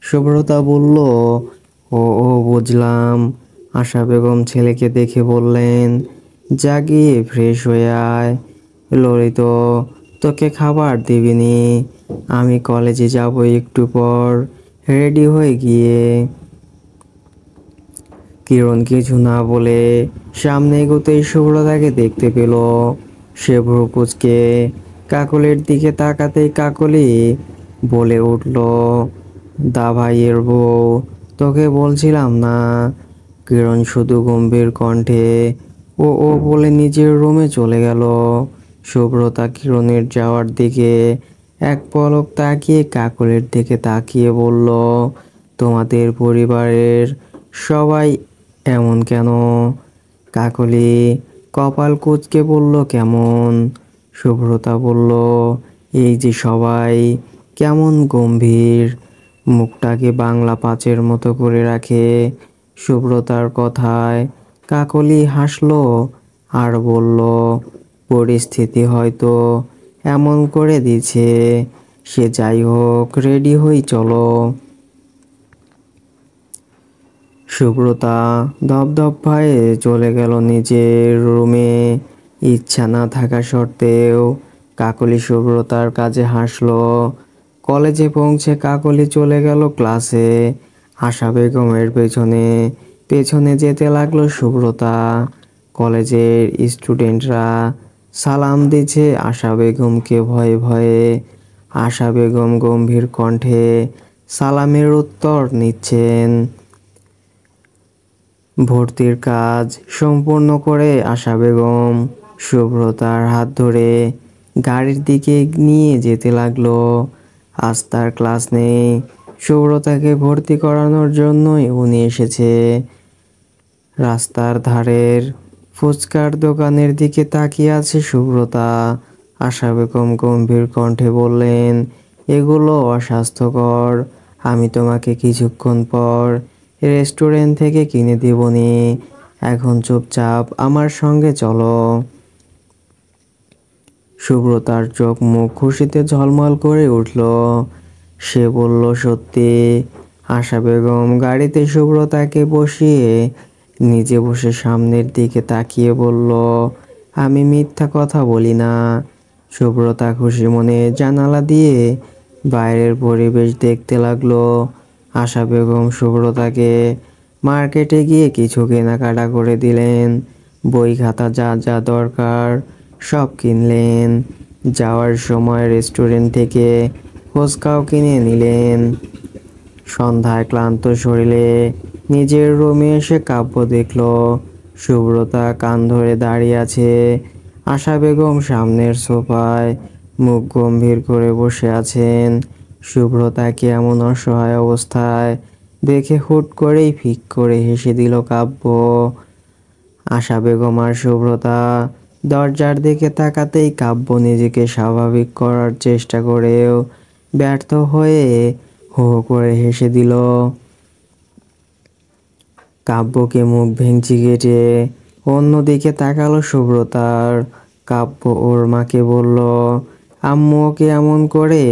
শুভ্রতা বলল, ও বুঝলাম। আশা বেগম ছেলেকে দেখে বললেন, যা গিয়ে ফ্রেশ হয়ে আয়। ললিত, তোকে খাবার দিবিনি, আমি কলেজে যাব একটু পর, রেডি হয়ে গিয়ে। কিরণ কিছু না বলে সামনে এগোতেই শুভ্রতাকে দেখতে পেল। সে ভ্রু কুঁচকে কাকলির দিকে তাকাতেই কাকলি বলে উঠল, দা ভাইয়ের বউ, তোকে বলছিলাম না? কিরণ শুধু গম্ভীর কণ্ঠে ও বলে নিজের রুমে চলে গেল। শুভ্রতা কিরণের যাওয়ার দিকে এক পলক তাকিয়ে কাকলির দিকে তাকিয়ে বলল, তোমাদের পরিবারের সবাই এমন কেন? কাকলি কপাল কুঁচকে বলল, কেমন? শুভ্রতা বলল, এই যে সবাই কেমন গম্ভীর, মুখটাকে বাংলা পাঁচের মতো করে রাখে। শুভ্রতার কথায় কাকলি হাসলো আর বলল, পরিস্থিতি হয়তো এমন করে দিছে, সে যাই হোক, রেডি হই চলো। শুভ্রতা ধপধপ পায়ে চলে গেল নিজের রুমে। ইচ্ছা না থাকা সত্ত্বেও কাকলি শুভ্রতার কাজে হাসলো। কলেজে পৌঁছে কাকলি চলে গেল ক্লাসে। আশা বেগমের পেছনে পেছনে যেতে লাগলো শুভ্রতা। কলেজের স্টুডেন্টরা সালাম দিচ্ছে আশা বেগমকে ভয়ে ভয়ে। আশা বেগম গম্ভীর কণ্ঠে সালামের উত্তর নিচ্ছেন। ভর্তির কাজ সম্পূর্ণ করে আশা বেগম শুভ্রতার হাত ধরে গাড়ির দিকে নিয়ে যেতে লাগলো। আজ তার ক্লাস নেই, শুভ্রতাকে ভর্তি করানোর জন্যই উনি এসেছে। রাস্তার ধারের ফুচকার দোকানের দিকে তাকিয়ে আছে শুভ্রতা। আশা বেগম গম্ভীর কণ্ঠে বললেন, এগুলো অস্বাস্থ্যকর, আমি তোমাকে কিছুক্ষণ পর রেস্টুরেন্ট থেকে কিনে দেবনি, এখন চুপচাপ আমার সঙ্গে চলো। শুভ্রতার চোখ মুখ খুশিতে ঝলমল করে উঠল। সে বলল, সত্যি? আশা বেগম গাড়িতে শুভ্রতাকে বসিয়ে নিজে বসে সামনের দিকে তাকিয়ে বলল, আমি মিথ্যা কথা বলি না। শুভ্রতা খুশি মনে জানালা দিয়ে বাইরের পরিবেশ দেখতে লাগলো। আশা বেগম সুব্রতাকে মার্কেটে গিয়ে কিছু কেনাকাটা করে দিলেন। বই খাতা যা যা দরকার সব কিনলেন। যাওয়ার সময় রেস্টুরেন্ট থেকে ফুচকাও কিনে নিলেন। সন্ধ্যায় ক্লান্ত শরীরে নিজের রুমে এসে কাব্য দেখল সুব্রতা কান ধরে দাঁড়িয়ে আছে। আশা বেগম সামনের সোফায় মুখ গম্ভীর করে বসে আছেন। সুব্রতাকে এমন অসহায় অবস্থায় দেখে হুট করেই ফিক করে হেসে দিল কাব্য। আশা বেগম আর সুব্রতা দরজার দিকে তাকাতেই কাব্য নিজেকে স্বাভাবিক করার চেষ্টা করেও ব্যর্থ হয়ে হো হো করে হেসে দিল। কাব্যকে মুখ ভেঙচি কেটে অন্যদিকে তাকালো সুব্রতার। কাব্য ওর মাকে বলল, আম্মু ওকে এমন করে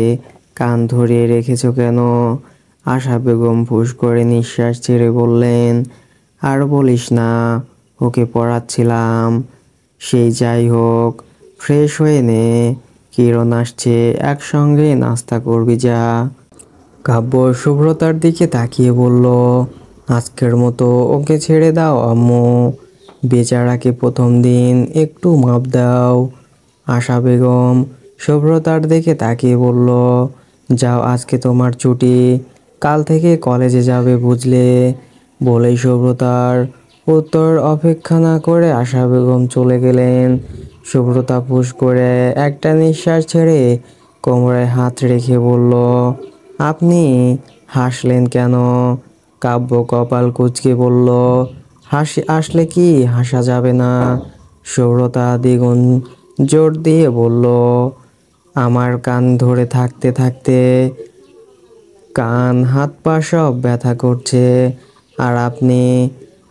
কান ধরিয়ে রেখেছো কেন? আশা বেগম ফুস করে নিঃশ্বাস ছেড়ে বললেন, আর বলিস না, ওকে পড়াচ্ছিলাম। সেই যাই হোক, ফ্রেশ হয়ে নে, কিরণ আসছে, একসঙ্গে নাস্তা করবি যা। কাব্য শুভ্রতার দিকে তাকিয়ে বলল, আজকের মতো ওকে ছেড়ে দাও আম্মু, বেচারাকে প্রথম দিন একটু মাপ দাও। আশা বেগম শুভ্রতার দিকে তাকিয়ে বলল, যাও, আজকে তোমার ছুটি, কাল থেকে কলেজে যাবে বুঝলে। বলেই শুভ্রতার উত্তর অপেক্ষা না করে আশা বেগম চলে গেলেন। শুভ্রতা ফুস করে একটা নিঃশ্বাস ছেড়ে কোমরে হাত রেখে বলল, আপনি হাসলেন কেন? কাব্য কপাল কুঁচকে বলল, হাসি আসলে কি হাসা যাবে না? শুভ্রতা দ্বিগুণ জোর দিয়ে বলল, আমার কান ধরে থাকতে থাকতে কান হাত পা সব ব্যথা করছে, আর আপনি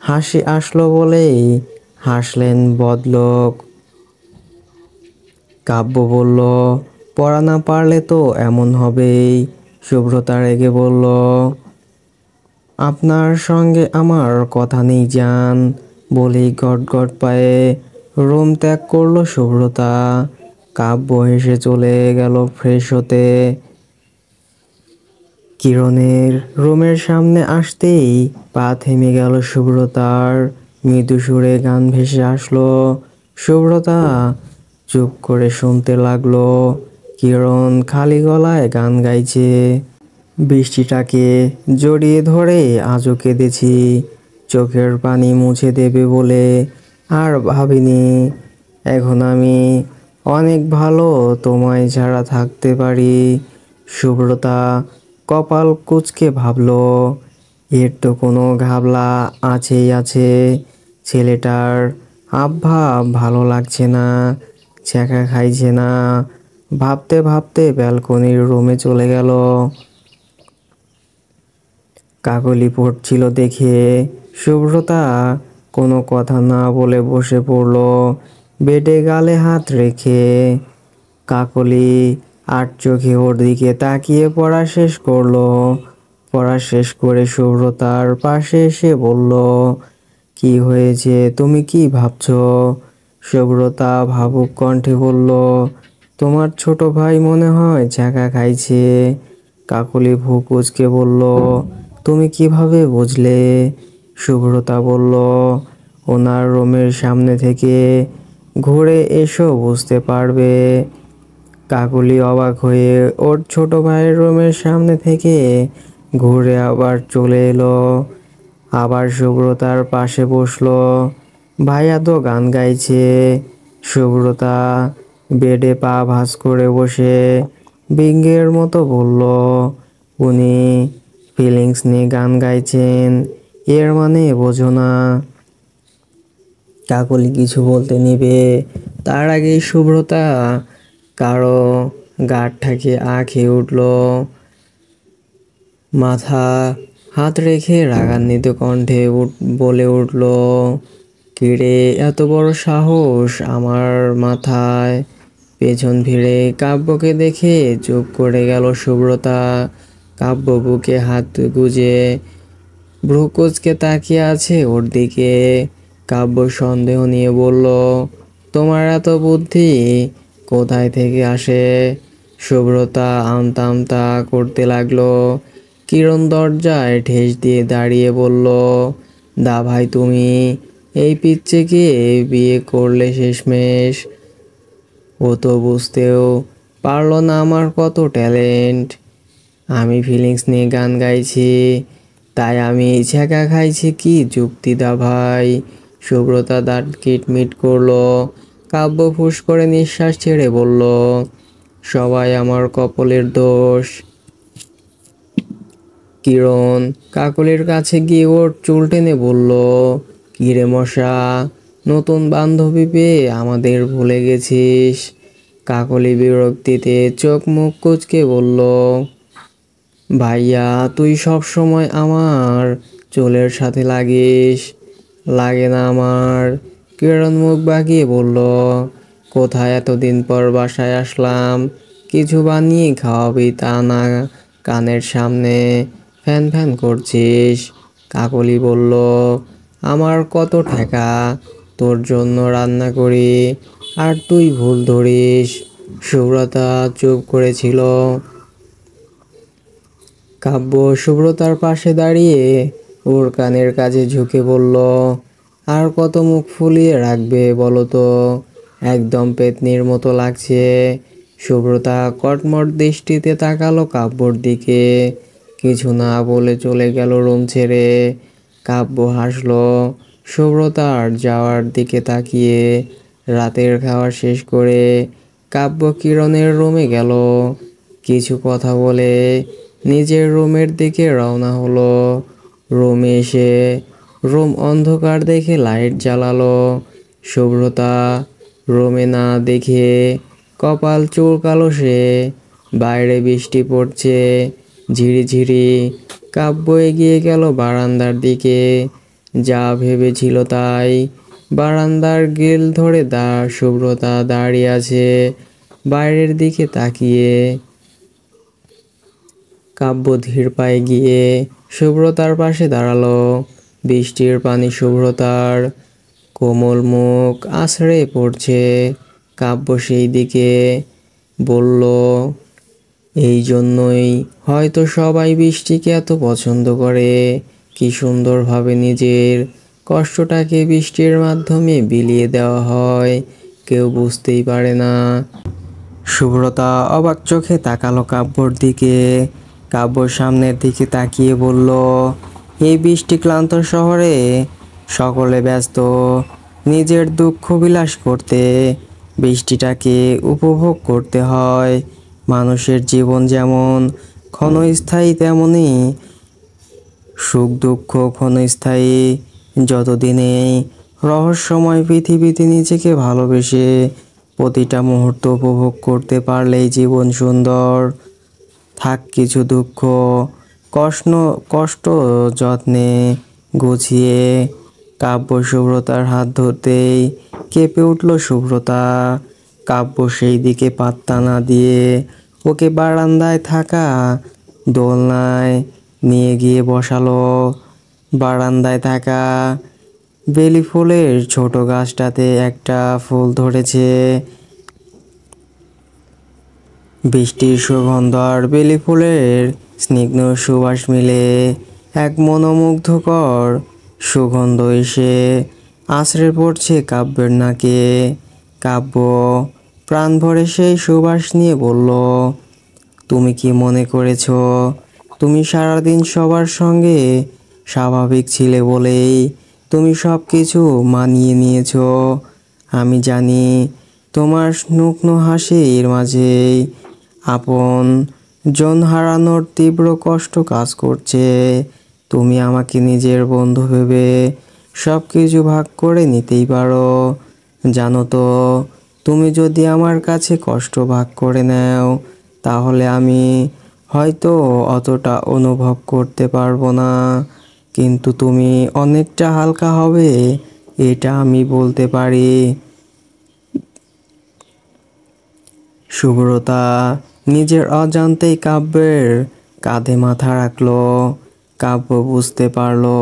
হাসি আসলো বলেই হাসলেন বদলোক। কাব্য বলল, পড়া না পারলে তো এমন হবেই। শুভ্রতা রেগে বলল, আপনার সঙ্গে আমার কথা নেই জান। বলেই গটগট পায়ে রুম ত্যাগ করলো শুভ্রতা। কাব্য হেসে চলে গেল ফ্রেশ হতে। কিরণের রুমের সামনে আসতেই পা থেমে গেল শুভ্রতার। মৃদু সুরে গান ভেসে আসলো। শুভ্রতা চুপ করে শুনতে লাগলো। কিরণ খালি গলায় গান গাইছে, বৃষ্টিটাকে জড়িয়ে ধরে আজও কেঁদেছি, চোখের পানি মুছে দেবে বলে আর ভাবিনি, এখন আমি অনেক ভালো তোমায় ছাড়া থাকতে পারি। শুভ্রতা কপাল কুঁচকে ভাবলো, এর তো কোনো ঘাবলা আছেই আছে। ছেলেটার আবভাব ভালো লাগছে না, ছ্যাঁকা খাইছে না। ভাবতে ভাবতে ব্যালকনির রুমে চলে গেল। কাকলি পড়ছিল দেখে শুভ্রতা কোনো কথা না বলে বসে পড়ল বেডে, গালে হাত রেখে। কাকলি আর চোখে ওর দিকে তাকিয়ে পড়া শেষ করলো। পড়া শেষ করে শুভ্রতার পাশে এসে বলল, কি হয়েছে, তুমি কি ভাবছো? শুভ্রতা ভাবুক কণ্ঠে বলল, তোমার ছোট ভাই মনে হয় ছ্যাঁকা খাইছে। কাকলি ভ্রু কুঁচকে বলল, তুমি কিভাবে বুঝলে? শুভ্রতা বলল, ওনার রুমের সামনে থেকে ঘুরে এসো, বুঝতে পারবে। কাকলি অবাক হয়ে ওর ছোট ভাইয়ের রুমের সামনে থেকে ঘুরে আবার চলে এলো। আবার শুভ্রতার পাশে বসলো। ভাইয়া তো গান গাইছে। শুভ্রতা বেডে পা ভাঁজ করে বসে বিঙ্গের মতো বলল, উনি ফিলিংস নিয়ে গান গাইছেন, এর মানে বোঝো না। কাকলি কিছু বলতে নিবে, তার আগেই শুভ্রতা কারো গাঢ়টাকে খেয়ে উঠল। মাথা হাত রেখে রাগান্বিত কণ্ঠে বলে উঠল, কিরে, এত বড় সাহস আমার মাথায়? পেছন ফিরে কাব্যকে দেখে চুপ করে গেল শুভ্রতা। কাব্য বুকে হাত গুজে ভ্রু কুঁচকে তাকিয়ে আছে ওর দিকে। কাব্য সন্দেহ নিয়ে বলল, তোমার এত বুদ্ধি কোথায় থেকে আসে? শুভ্রতা আমতা আমতা করতে লাগলো। কিরণ দরজায় ঠেস দিয়ে দাঁড়িয়ে বলল, দা ভাই তুমি এই পিচ্চিকে বিয়ে করলে শেষমেশ। ও তো বুঝতেও পারলো না আমার কত ট্যালেন্ট। আমি ফিলিংস নিয়ে গান গাইছি, তাই আমি ছ্যাঁকা খাইছি কি যুক্তি দা ভাই। সুব্রতা দাঁত কিটমিট করলো। কাব্য ফুস করে নিঃশ্বাস ছেড়ে বলল, সবাই আমার কপালের দোষ। কিরণ কাকলির কাছে গিয়ে ওর চুল টেনে বলল, কিরে মশা, নতুন বান্ধবী পেয়ে আমাদের ভুলে গেছিস? কাকলি বিরক্তিতে চোখ মুখ কুঁচকে বলল, ভাইয়া তুই সব সময় আমার চুলের সাথে লাগিস। লাগে না আমার। কিরণ মুখ বাঁকিয়ে বলল, কোথায় এতদিন পর বাসায় আসলাম, কিছু বানিয়ে খাওয়াবি তা না কানের সামনে ফ্যান ফ্যান করছিস। কাকলি বলল, আমার কত ঠেকা, তোর জন্য রান্না করি আর তুই ভুল ধরিস। সুব্রতা চুপ করেছিল। কাব্য সুব্রতার পাশে দাঁড়িয়ে ওর কানের কাছে ঝুঁকে বলল, আর কত মুখ ফুলিয়ে রাখবে বলো তো, একদম পেতনির মতো লাগছে। সুব্রতা কটমট দৃষ্টিতে তাকালো কাব্যর দিকে, কিছু না বলে চলে গেল রুম ছেড়ে। কাব্য হাসলো সুব্রতার যাওয়ার দিকে তাকিয়ে। রাতের খাওয়া শেষ করে কাব্য কিরণের রুমে গেল। কিছু কথা বলে নিজের রুমের দিকে রওনা হলো। রুমে এসে রুম অন্ধকার দেখে লাইট জ্বালালো। সুব্রতা রুমে না দেখে কপাল চুলকালো সে। বাইরে বৃষ্টি পড়ছে ঝিরিঝিরি। কাব্য এগিয়ে গেল বারান্দার দিকে। যা ভেবেছিল তাই। বারান্দার গ্রিল ধরে সুব্রতা দাঁড়িয়ে আছে বাইরের দিকে তাকিয়ে। কাব্য ধীর পায়ে গিয়ে সুব্রতার পাশে দাঁড়ালো। বৃষ্টির পানি সুব্রতার কোমল মুখ আছড়ে পড়ছে। কাব্য সেই দিকে বলল, এই জন্যই হয়তো সবাই বৃষ্টিকে এত পছন্দ করে। কি সুন্দরভাবে নিজের কষ্টটাকে বৃষ্টির মাধ্যমে বিলিয়ে দেওয়া হয়, কেউ বুঝতেই পারে না। সুব্রতা অবাক চোখে তাকালো কাব্যর দিকে। কাব্য সামনের দিকে তাকিয়ে বলল, এই বৃষ্টি ক্লান্ত শহরে সকলে ব্যস্ত নিজের দুঃখ বিলাস করতে। বৃষ্টিটাকে উপভোগ করতে হয়। মানুষের জীবন যেমন ক্ষণস্থায়ী, তেমনি সুখ দুঃখ ক্ষণস্থায়ী। যতদিনে রহস্যময় পৃথিবীতে নিজেকে ভালোবেসে প্রতিটা মুহূর্ত উপভোগ করতে পারলেই জীবন সুন্দর। থাক কিছু দুঃখ কষ্ট কষ্ট যত্নে গুছিয়ে। কাব্য সুব্রতার হাত ধরতেই কেঁপে উঠল সুব্রতা। কাব্য সেই দিকে পাত্তা না দিয়ে ওকে বারান্দায় থাকা দোলনায় নিয়ে গিয়ে বসালো। বারান্দায় থাকা বেলি ফুলের ছোট গাছটাতে একটা ফুল ধরেছে। বৃষ্টির সুগন্ধ আর বেলি ফুলের স্নিগ্ধ সুবাস মিলে এক মনোমুগ্ধকর সুগন্ধ এসে আছড়ে পড়ছে কাব্যের নাকে। কাব্য প্রাণ ভরে সেই সুবাস নিয়ে বলল, তুমি কি মনে করেছ তুমি সারাদিন সবার সঙ্গে স্বাভাবিক ছিলে বলেই তুমি সব কিছু মানিয়ে নিয়েছ? আমি জানি তোমার স্নুগ্ধ হাসির মাঝেই আপন জন হারানোর তীব্র কষ্ট কাজ করছে। তুমি আমাকে নিজের বন্ধু ভেবে সব কিছু ভাগ করে নিতেই পারো। জানো তো, তুমি যদি আমার কাছে কষ্ট ভাগ করে নাও, তাহলে আমি হয়তো অতটা অনুভব করতে পারবো না, কিন্তু তুমি অনেকটা হালকা হবে, এটা আমি বলতে পারি। সুব্রতা নিজের অজান্তেই কাব্যের কাঁধে মাথা রাখলো। কাব্য বুঝতে পারলো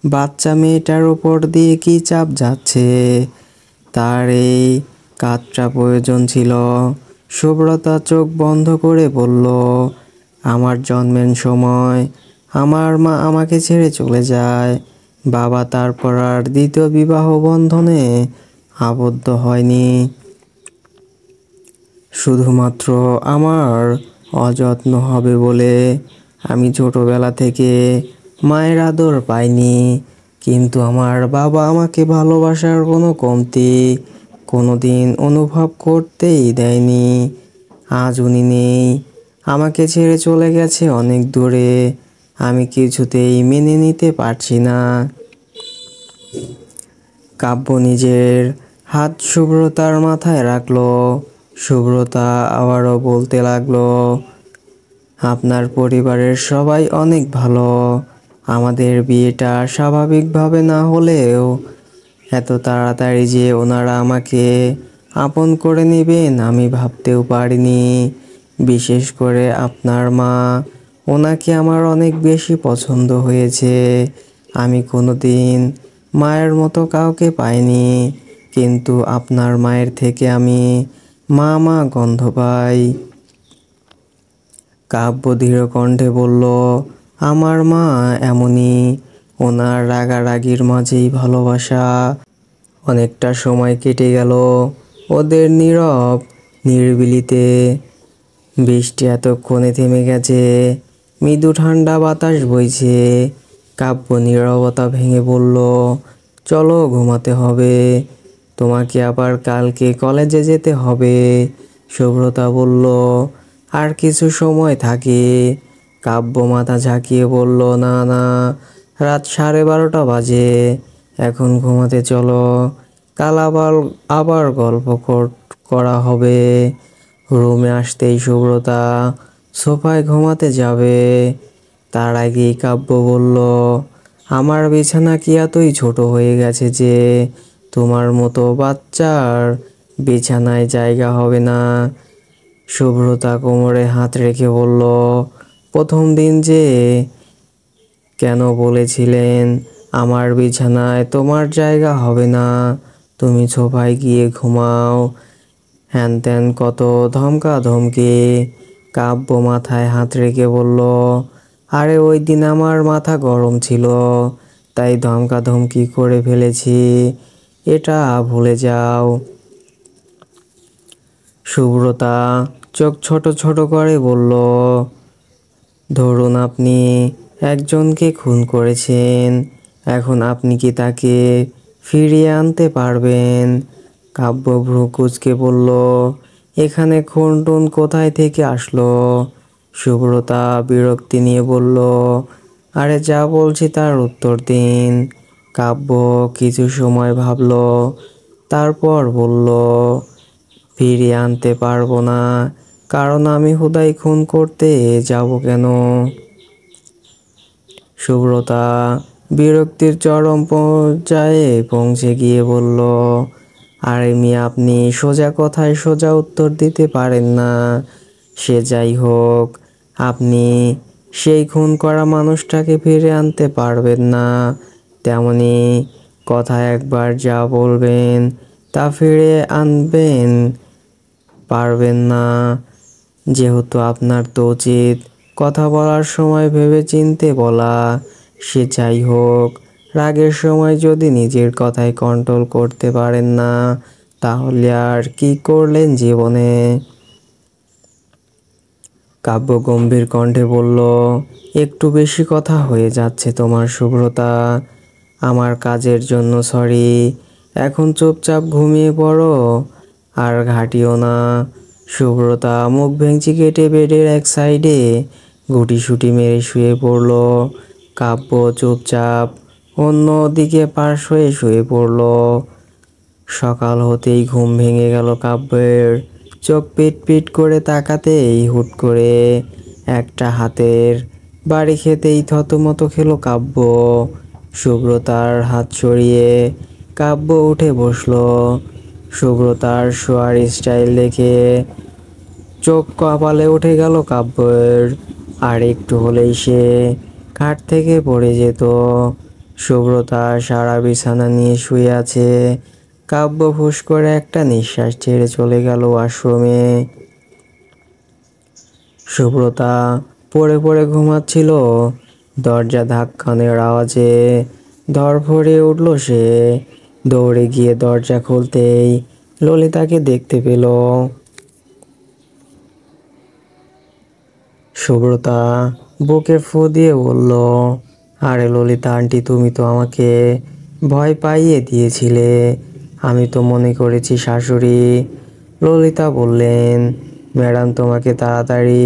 বাচ্চা মেয়েটার উপর দিয়ে কি চাপ যাচ্ছে। তার এই কাজটা প্রয়োজন ছিল। সুব্রতা চোখ বন্ধ করে বলল, আমার জন্মের সময় আমার মা আমাকে ছেড়ে চলে যায়। বাবা তারপর আর দ্বিতীয় বিবাহ বন্ধনে আবদ্ধ হয়নি। শুধুমাত্র আমার অযত্ন হবে বলে আমি ছোটবেলা থেকে মায়ের আদর পাইনি। কিন্তু আমার বাবা আমাকে ভালোবাসার কোনো কমতি কোনোদিন অনুভব করতেই দেয়নি। আজ উনি নেই, আমাকে ছেড়ে চলে গেছে অনেক দূরে। আমি কিছুতেই মেনে নিতে পারছি না। কাব্য নিজের হাত শুভ্রতার মাথায় রাখলো। শুভ্রতা আবারও বলতে লাগলো, আপনার পরিবারের সবাই অনেক ভালো। আমাদের বিয়েটা স্বাভাবিকভাবে না হলেও এত তাড়াতাড়ি যে ওনারা আমাকে আপন করে নেবেন আমি ভাবতেও পারিনি। বিশেষ করে আপনার মা, ওনাকে আমার অনেক বেশি পছন্দ হয়েছে। আমি কোনোদিন মায়ের মতো কাউকে পাইনি, কিন্তু আপনার মায়ের থেকে আমি মা মা গন্ধ পাই। কাব্য ধীর কণ্ঠে বলল, আমার মা এমনই, ওনার রাগারাগির মাঝেই ভালোবাসা। অনেকটা সময় কেটে গেল ওদের নীরব নিরিবিলিতে। বৃষ্টি এতক্ষণে থেমে গেছে, মৃদু ঠান্ডা বাতাস বইছে। কাব্য নীরবতা ভেঙে বলল, চলো ঘুমাতে হবে, তোমাকে আবার কালকে কলেজে যেতে হবে। শুভ্রতা বলল, আর কিছু সময় থাকি। কাব্য মাথা ঝাঁকিয়ে বলল, না না, রাত 12:30 বাজে, এখন ঘুমাতে চলো, কাল আবার আবার গল্প করা হবে। রুমে আসতেই শুভ্রতা সোফায় ঘুমাতে যাবে, তার আগেই কাব্য বলল, আমার বিছানা কি এতই ছোট হয়ে গেছে যে তোমার মতো বাচ্চার বিছানায় জায়গা হবে না? শুভ্রতা কোমরে হাত রেখে বলল, প্রথম দিন যে কেন বলেছিলেন আমার বিছানায় তোমার জায়গা হবে না, তুমি সোফায় গিয়ে ঘুমাও, হ্যান ত্যান কত ধমকা ধমকি। কাব্য মাথায় হাত রেখে বলল, আরে ওই দিন আমার মাথা গরম ছিল, তাই ধমকা ধমকি করে ফেলেছি, এটা ভুলে যাও। শুভ্রতা চোখ ছোট ছোট করে বলল, ধরুন আপনি একজনকে খুন করেছেন, এখন আপনি কি তাকে ফিরিয়ে আনতে পারবেন? কাব্য ভ্রু কুঁচকে বলল, এখানে খুন টুন কোথায় থেকে আসলো? শুভ্রতা বিরক্তি নিয়ে বলল, আরে যা বলছি তার উত্তর দিন। কাব্য কিছু সময় ভাবল, তারপর বলল, ফিরিয়ে আনতে পারবো না, কারণ আমি হুদাই খুন করতে যাব কেন? শুভ্রতা বিরক্তির চরম পর্যায়ে পৌঁছে গিয়ে বলল, আরে মিয়া, আপনি সোজা কথায় সোজা উত্তর দিতে পারেন না। সে যাই হোক, আপনি সেই খুন করা মানুষটাকে ফিরে আনতে পারবেন না, তেমনি কথা একবার যা বলবেন তা ফিরে আনবেন পারবেন না। যেহেতু আপনার তো উচিত কথা বলার সময় ভেবে চিনতে বলা। সে যাই হোক, রাগের সময় যদি নিজের কথায় কন্ট্রোল করতে পারেন না, তাহলে আর কি করলেন জীবনে? কাব্য গম্ভীর কণ্ঠে বলল, একটু বেশি কথা হয়ে যাচ্ছে তোমার শুভ্রতা, আমার কাজের জন্য সরি, এখন চুপচাপ ঘুমিয়ে পড়ো আর ঘাটিও না। শুভ্রতা মুখ ভেঙচি কেটে বেডের এক সাইডে গুটিসুটি মেরে শুয়ে পড়ল। কাব্য চুপচাপ অন্য দিকে পাশ হয়ে শুয়ে পড়ল। সকাল হতেই ঘুম ভেঙে গেল কাব্যের। চোখ পিট পিট করে তাকাতেই হুট করে একটা হাতের বাড়ি খেতেই থতমত খেলো কাব্য। শুভ্রতার হাত সরিয়ে কাব্য উঠে বসলো। শুভ্রতার শোয়ার স্টাইল দেখে চোখ কপালে উঠে গেল কাব্যের। আর একটু হলেই সে খাট থেকে পড়ে যেত। শুভ্রতা সারা বিছানা নিয়ে শুয়ে আছে। কাব্য ফুস করে একটা নিঃশ্বাস ছেড়ে চলে গেল ওয়াশরুমে। শুভ্রতা পড়ে পড়ে ঘুমাচ্ছিল। দরজা ধাক্কানের আওয়াজে ধড়ফড়িয়ে উঠল সে। দৌড়ে গিয়ে দরজা খুলতেই ললিতাকে দেখতে পেল। সুব্রতা বুকে ফু দিয়ে বলল, আরে ললিতা আন্টি, তুমি তো আমাকে ভয় পাইয়ে দিয়েছিলে। আমি তো মনে করেছি শাশুড়ি। ললিতা বললেন, ম্যাডাম তোমাকে তাড়াতাড়ি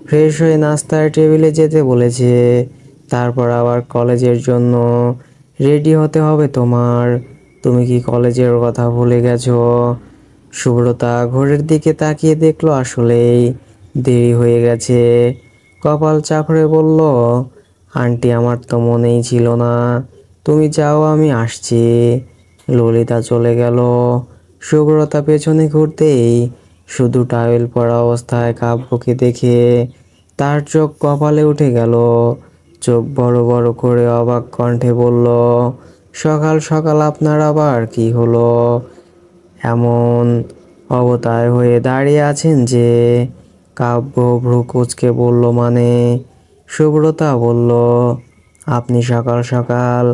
ফ্রেশ হয়ে নাস্তার টেবিলে যেতে বলেছে। তারপর আবার কলেজের জন্য রেডি হতে হবে তোমার। তুমি কি কলেজের কথা ভুলে গেছো? সুব্রতা ঘড়ির দিকে তাকিয়ে দেখলো আসলেই দেরি হয়ে গেছে। কপাল চাপড়ে বলল, আন্টি আমার তো মনেই ছিল না। তুমি যাও, আমি আসছি। ললিতা চলে গেল। সুব্রতা পেছনে ঘুরতেই শুধু টাওয়েল পরা অবস্থায় কাব্যকে দেখে তার চোখ কপালে উঠে গেল। চোখ বড় বড় করে অবাক কণ্ঠে বলল, সকাল সকাল আপনার আবার কি হলো? এমন অবতায় হয়ে দাঁড়িয়ে আছেন যে? কাব্য ভ্রু কুঁচকে বলল, মানে? সুব্রতা বলল, আপনি সকাল সকাল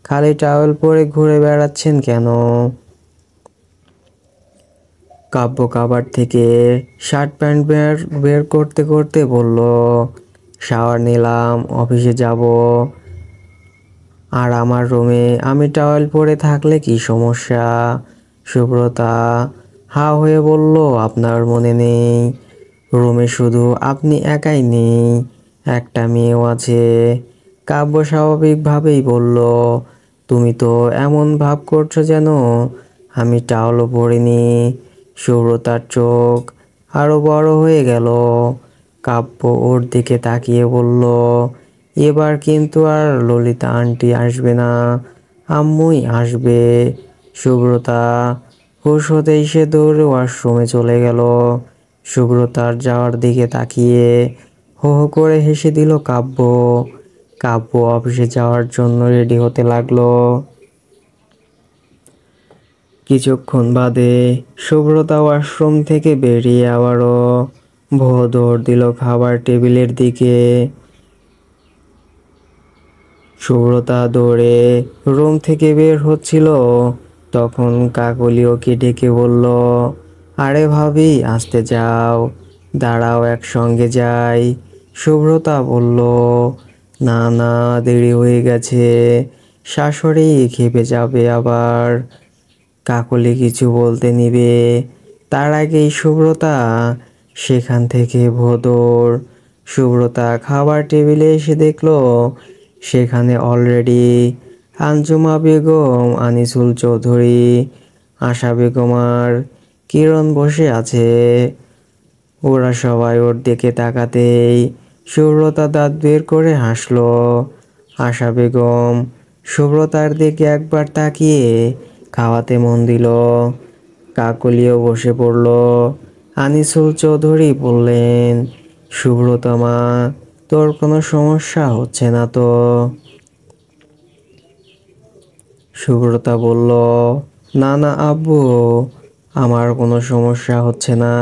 খালি টাওয়েল পরে ঘুরে বেড়াচ্ছেন কেন? কাব্য কাবার থেকে শার্ট প্যান্ট বের বের করতে করতে বলল, শাওয়ার নিলাম, অফিসে যাব। আর আমার রুমে আমি টাওয়েল পরে থাকলে কি সমস্যা? সুব্রতা হা হয়ে বলল, আপনার মনে নেই? রুমে শুধু আপনি একাই নেই, একটা মেয়েও আছে। কাব্য স্বাভাবিকভাবেই বলল, তুমি তো এমন ভাব করছো যেন আমি টাওয়ালও পরিনি। সুব্রতার চোখ আরো বড় হয়ে গেল। কাব্য ওর দিকে তাকিয়ে বলল, এবার কিন্তু আর ললিতা আন্টি আসবে না, আম্মুই আসবে। সুব্রতা হুঁশ হতেই সে দৌড়ে ওয়াশরুমে চলে গেল। সুব্রতার যাওয়ার দিকে তাকিয়ে হো হো করে হেসে দিল কাব্য। কাব্য অফিসে যাওয়ার জন্য রেডি হতে লাগলো। কিছুক্ষণ বাদে সুব্রতা ওয়াশরুম থেকে বেরিয়ে আবারও ভোঁ দৌড় দিল খাবার টেবিলের দিকে। সুব্রতা দৌড়ে রুম থেকে বের হচ্ছিল, তখন কাকলি ওকে ডেকে বলল, আরে ভাবি, আসতে যাও, দাঁড়াও একসঙ্গে যাই। সুব্রতা বলল, না না, দেরি হয়ে গেছে, শাশুড়ি খেপে যাবে আবার। কাকলি কিছু বলতে নিবে, তার আগেই সুব্রতা সেখান থেকে ভোঁদড়। সুব্রতা খাবার টেবিলে এসে দেখলো সেখানে অলরেডি আঞ্জুমা বেগম, আনিসুল চৌধুরী, আশা বেগম আর কিরণ বসে আছে। ওরা সবাই ওর দিকে তাকাতেই সুব্রতা দাঁত বের করে হাসলো। আশা বেগম সুব্রতার দিকে একবার তাকিয়ে খাওয়াতে মন দিল। কাকলিও বসে পড়ল। আনিসুল চৌধুরী বললেন, সুব্রতা মা, তোর কোনো সমস্যা হচ্ছে না তো? সুব্রতা বলল, না না আব্বু, আমার কোনো সমস্যা হচ্ছে না।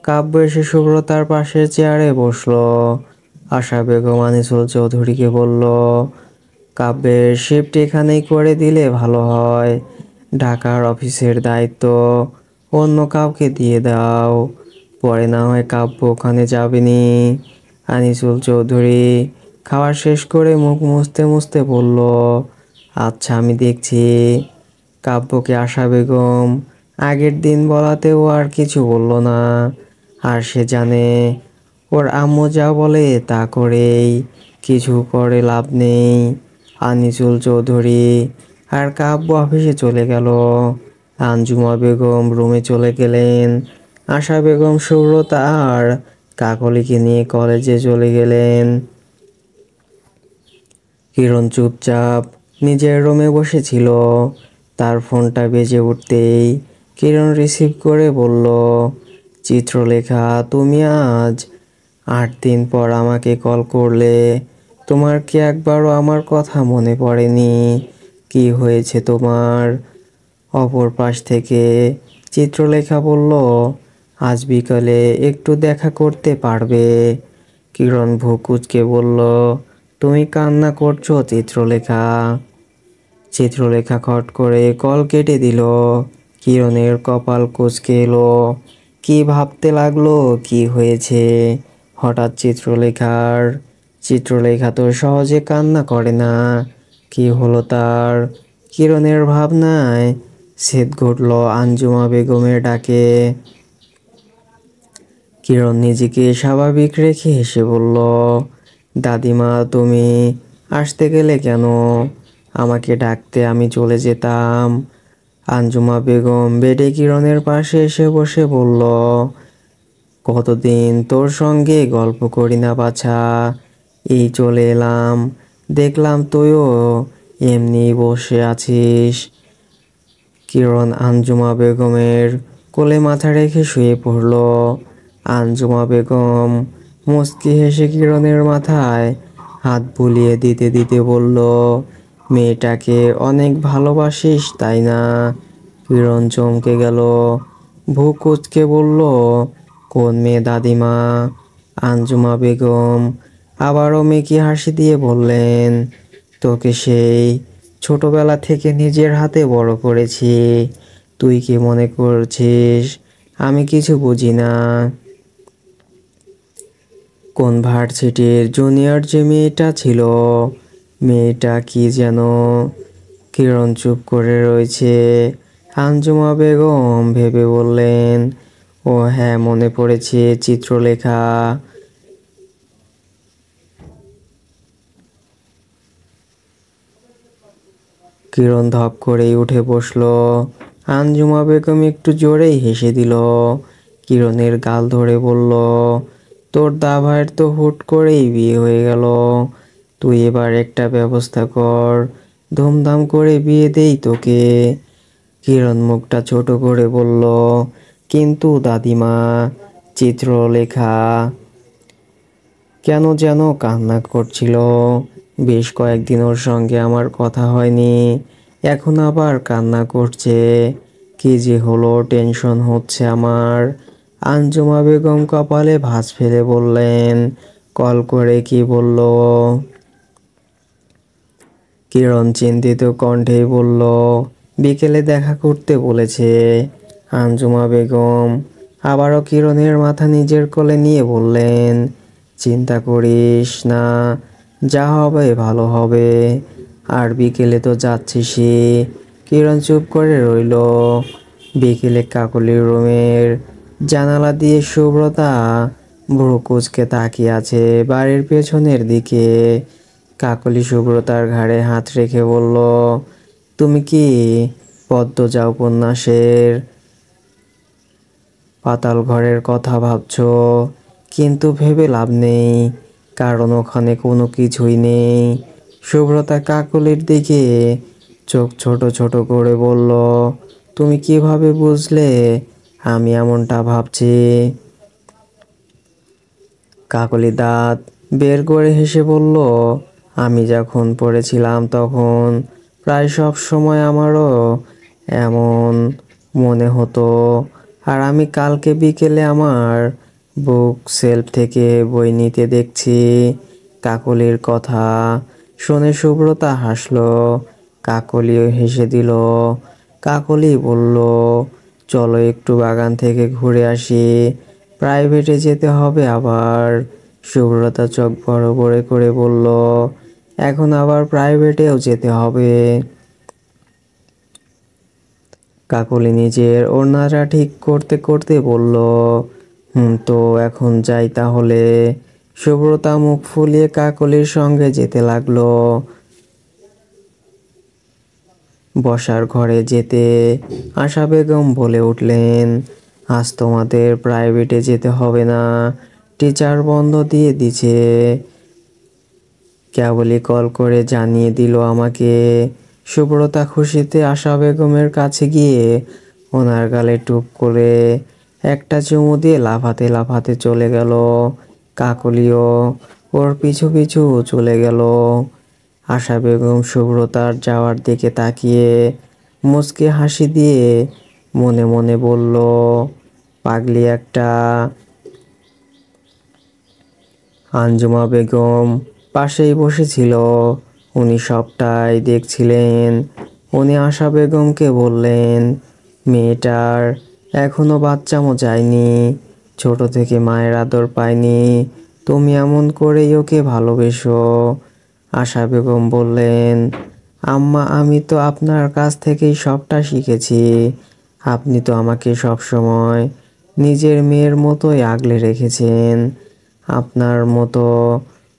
কাব্য এসে সুব্রতার পাশের চেয়ারে বসলো। আশা বেগম আনিসুল চৌধুরীকে বলল, কাব্যের শিফট এখানেই করে দিলে ভালো হয়। ঢাকার অফিসের দায়িত্ব অন্য কাউকে দিয়ে দাও, পরে না হয় কাব্য ওখানে যাবেনি। আনিসুল চৌধুরী খাওয়া শেষ করে মুখ মুছতে মুছতে বলল, আচ্ছা আমি দেখছি। কাব্যকে আশা বেগম আগের দিন বলাতেও আর কিছু বলল না। আর সে জানে ওর আম্মু যা বলে তা করেই, কিছু করে লাভ নেই। আনিসুল চৌধুরী আর কাব্য অফিসে চলে গেল। আঞ্জুমা বেগম রুমে চলে গেলেন। আশা বেগম সুব্রতা আর কাকলিকে নিয়ে কলেজে চলে গেলেন। কিরণ চুপচাপ নিজের রুমে বসেছিল। তার ফোনটা বেজে উঠতেই কিরণ রিসিভ করে বলল, চিত্রলেখা, তুমি আজ 8 দিন পর আমাকে কল করলে। তোমার কি একবারও আমার কথা মনে পড়েনি? কি হয়েছে তোমার? অপর পাশ থেকে চিত্রলেখা বলল, আজ বিকালে একটু দেখা করতে পারবে? কিরণ ভ্রুকুঁচকে বলল, তুমি কান্না করছো চিত্রলেখা? চিত্রলেখা খট করে কল কেটে দিল। কিরণের কপাল কুঁচকে এলো। কি ভাবতে লাগলো কি হয়েছে হঠাৎ চিত্রলেখার? চিত্রলেখা তো সহজে কান্না করে না। কি হলো তার? কিরণের ভাবনায় ছেদ ঘটল আঞ্জুমা বেগমের ডাকে। কিরণ নিজেকে স্বাভাবিক রেখে হেসে বলল, দাদিমা তুমি আসতে গেলে কেন? আমাকে ডাকতে আমি চলে যেতাম। আঞ্জুমা বেগম বেডে কিরণের পাশে এসে বসে বলল, কতদিন তোর সঙ্গে গল্প করি না বাছা, এই চলে এলাম, দেখলাম তুইও এমনি বসে আছিস। কিরণ আঞ্জুমা বেগমের কোলে মাথা রেখে শুয়ে পড়ল। আঞ্জুমা বেগম মুচকি হেসে কিরণের মাথায় হাত বুলিয়ে দিতে দিতে বলল, মেয়েটাকে অনেক ভালোবাসিস তাই না? কিরণ চমকে গেল, বুক কুঁচকে বলল, কোন মেয়ে দাদিমা? আঞ্জুমা বেগম আবারও মেকি হাসি দিয়ে বললেন, তোকে সেই ছোটবেলা থেকে নিজের হাতে বড় করেছি। তুই কি মনে করছিস আমি কিছু বুঝি না? কোন ভার্সিটির জুনিয়র যে মেয়েটা ছিল, মেয়েটা কি যেন? কিরণ চুপ করে রয়েছে। আঞ্জুমা বেগম ভেবে বললেন, ও হ্যাঁ মনে পড়েছে, চিত্রলেখা। কিরণ ধপ করেই উঠে বসলো। আঞ্জুমা বেগম একটু জোরেই হেসে দিল। কিরণের গাল ধরে বলল, তোর দাভাইয়ের তো হুট করেই বিয়ে হয়ে গেল। তুই এবার একটা ব্যবস্থা কর, ধুমধাম করে বিয়ে দেই তোকে। কিরণ মুখটা ছোট করে বলল, কিন্তু দাদিমা? চিত্রলেখা কেন যেন কান্না করছিল। বেশ কয়েকদিন ওর সঙ্গে আমার কথা হয়নি, এখন আবার কান্না করছে। কি যে হলো, টেনশন হচ্ছে আমার। আঞ্জুমা বেগম কপালে ভাঁজ ফেলে বললেন, কল করে কি বলল? কিরণ চিন্তিত কণ্ঠে বলল, বিকেলে দেখা করতে বলেছে। আঞ্জুমা বেগম আবারও কিরণের মাথা নিজের কোলে নিয়ে বললেন, চিন্তা করিস না, যা হবে ভালো হবে। আর বিকেলে তো যাচ্ছিসই। কিরণ চুপ করে রইল। বিকেলে কাকলির রুমের জানালা দিয়ে সুব্রতা ভ্রু কুঁচকে তাকিয়ে আছে বাড়ির পেছনের দিকে। কাকলি সুব্রতার ঘাড়ে হাত রেখে বলল, তুমি কি পদ্মজা উপন্যাসের পাতাল ঘরের কথা ভাবছো? কিন্তু ভেবে লাভ নেই, কারণ ওখানে কোনো কিছুই নেই। সুব্রতা কাকলির দিকে চোখ ছোট ছোট করে বলল, তুমি কিভাবে বুঝলে আমি এমনটা ভাবছি? কাকলি দাঁত বের করে হেসে বলল, আমি যখন পড়েছিলাম তখন প্রায় সব সময় আমারও এমন মনে হতো। আর আমি কালকে বিকেলে আমার বুক সেলফ থেকে বই নিতে দেখছি। কাকলির কথা শুনে সুব্রতা হাসলো। কাকলিও হেসে দিল। কাকলি বলল, চলো একটু বাগান থেকে ঘুরে আসি, প্রাইভেটে যেতে হবে আবার। সুব্রতা চোখ বড় বড় করে বলল, এখন আবার প্রাইভেটেও যেতে হবে? কাকলি নিজের ওড়নাটা ঠিক করতে করতে বলল, তো এখন যাই তাহলে। সুব্রতা মুখ ফুলিয়ে কাকলির সঙ্গে যেতে লাগলো। বসার ঘরে যেতে আশা বেগম বলে উঠলেন, আজ তোমাদের প্রাইভেটে যেতে হবে না, টিচার বন্ধ দিয়ে দিছে। কেবলই কল করে জানিয়ে দিল আমাকে। সুব্রতা খুশিতে আশা বেগমের কাছে গিয়ে ওনার গালে টুপ করে একটা চুমু দিয়ে লাফাতে লাফাতে চলে গেল। কাকলিও ওর পিছু পিছু চলে গেল। আশা বেগম সুব্রতার যাওয়ার দিকে তাকিয়ে মুচকি হাসি দিয়ে মনে মনে বলল, পাগলি একটা। আঞ্জুমা বেগম পাশেই বসেছিল। উনি সবটাই দেখছিলেন। উনি আশা বেগমকে বললেন, মেয়েটার এখনো বাচ্চামো যায়নি, ছোট থেকে মায়ের আদর পায়নি, তুমি এমন করেই ওকে ভালোবেসো। আশা বেগম বললেন, আম্মা আমি তো আপনার কাছ থেকেই সবটা শিখেছি। আপনি তো আমাকে সবসময় নিজের মেয়ের মতোই আগলে রেখেছেন। আপনার মতো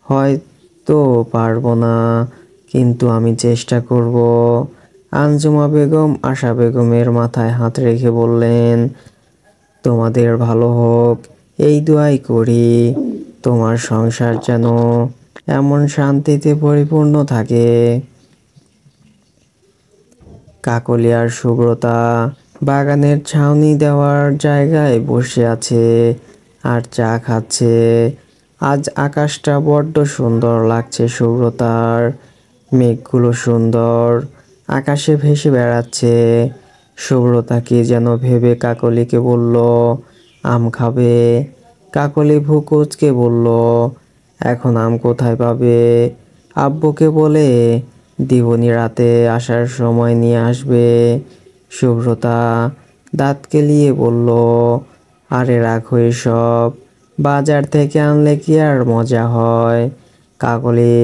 হয়তো পারবো না, কিন্তু আমি চেষ্টা করব। আঞ্জুমা বেগম আশা বেগমের মাথায় হাত রেখে বললেন, তোমাদের ভালো হোক এই দোয়াই করি। তোমার সংসার যেন এমন শান্তিতে পরিপূর্ণ থাকে। কাকলি আর সুব্রতা বাগানের ছাউনি দেওয়ার জায়গায় বসে আছে আর চা খাচ্ছে। আজ আকাশটা বড্ড সুন্দর লাগছে সুব্রতার। মেঘগুলো সুন্দর আকাশে ভেসে বেড়াচ্ছে। সুব্রতা কি যেন ভেবে কাকলিকে বলল, আম খাবে? কাকলি ভ্রু কুঁচকে বলল, এখন আম কোথায় পাবে? আব্বুকে বলে দিবনি রাতে আসার সময় নিয়ে আসবে। সুব্রতা দাঁত কেলিয়ে বলল, আরে রাখো এসব, বাজার থেকে আনলে কি আর মজা হয়? কাকলি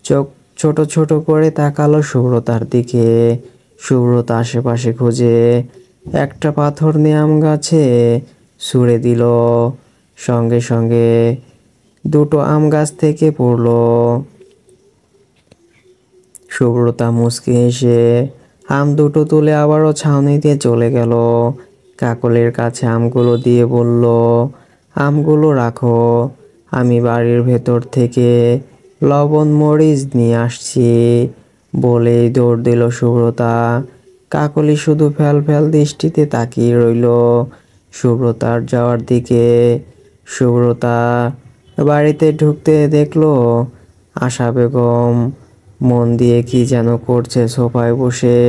চোখ ছোট ছোট করে তাকালো সুব্রতার দিকে। সুব্রতা আশেপাশে খুঁজে একটা পাথর নিয়ে আম গাছে ছুঁড়ে দিল। সঙ্গে সঙ্গে দুটো আম গাছ থেকে পড়লো। সুব্রতা মুচকি হেসে আম দুটো তুলে আবারও ছাউনিতে চলে গেল। কাকলের কাছে আমগুলো দিয়ে বলল, আমগুলো রাখো, আমি বাড়ির ভেতর থেকে লবণ মরিচ নিয়ে আসছি। বলেই দৌড় দিল সুব্রতা। কাকলি শুধু ফ্যাল ফ্যাল দৃষ্টিতে তাকিয়ে রইল সুব্রতার যাওয়ার দিকে। সুব্রতা বাড়িতে ঢুকতে দেখলো আশা বেগম মন দিয়ে কি যেন করছে সোফায় বসে।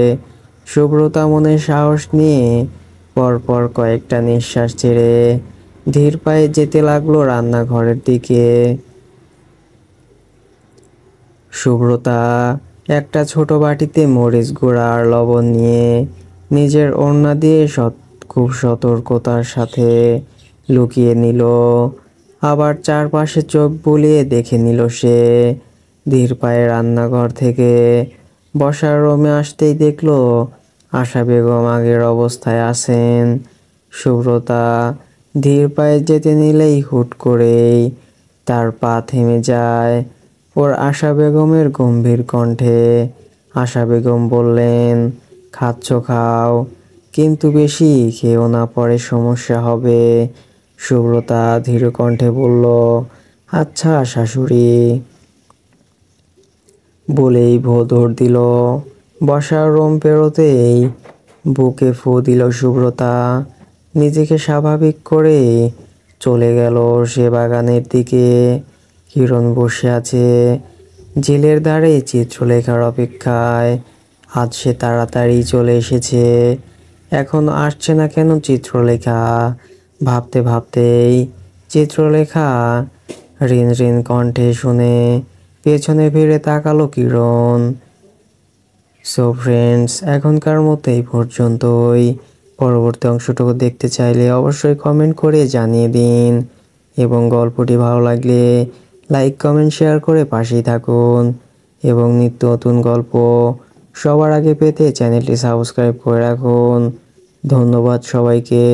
সুব্রতা মনে সাহস নিয়ে পরপর কয়েকটা নিঃশ্বাস ছেড়ে ধীর পায়ে যেতে লাগলো রান্নাঘরের দিকে। সুব্রতা একটা ছোট বাটিতে মরিচ গুঁড়া আর লবণ নিয়ে নিজের ওড়না দিয়ে খুব সতর্কতার সাথে লুকিয়ে নিল। আবার চারপাশে চোখ বুলিয়ে দেখে নিল সে। ধীর পায়ে রান্নাঘর থেকে বসার রুমে আসতেই দেখলো আশা বেগম আগের অবস্থায় আছেন। সুব্রতা ধীর পায়ে যেতে নিলেই হুট করেই তার পা থেমে যায় ওর আশা বেগমের গম্ভীর কণ্ঠে। আশা বেগম বললেন, খাচ্ছ খাও, কিন্তু বেশি খেও না, পরে সমস্যা হবে। সুব্রতা ধীর কণ্ঠে বলল, আচ্ছা শাশুড়ি। বলেই দৌড় দিল। বসার রুম পেরোতেই বুকে ফু দিল সুব্রতা। নিজেকে স্বাভাবিক করে চলে গেল সে বাগানের দিকে। কিরণ বসে আছে ঝিলের ধারে চিত্রলেখার অপেক্ষায়। আজ সে তাড়াতাড়ি চলে এসেছে, এখনো আসছে না কেন চিত্রলেখা? ভাবতে ভাবতেই চিত্রলেখা ঋণ ঋণ কণ্ঠে শুনে পেছনে ফিরে তাকালো কিরণ। সো ফ্রেন্ডস, এখনকার মতো এই পর্যন্তই। পরবর্তী অংশটুকু দেখতে চাইলে অবশ্যই কমেন্ট করে জানিয়ে দিন, এবং গল্পটি ভালো লাগলে লাইক কমেন্ট শেয়ার করে পাশেই থাকুন, এবং নিত্য নতুন গল্প সবার আগে পেতে চ্যানেলটি সাবস্ক্রাইব করে রাখুন। ধন্যবাদ সবাইকে।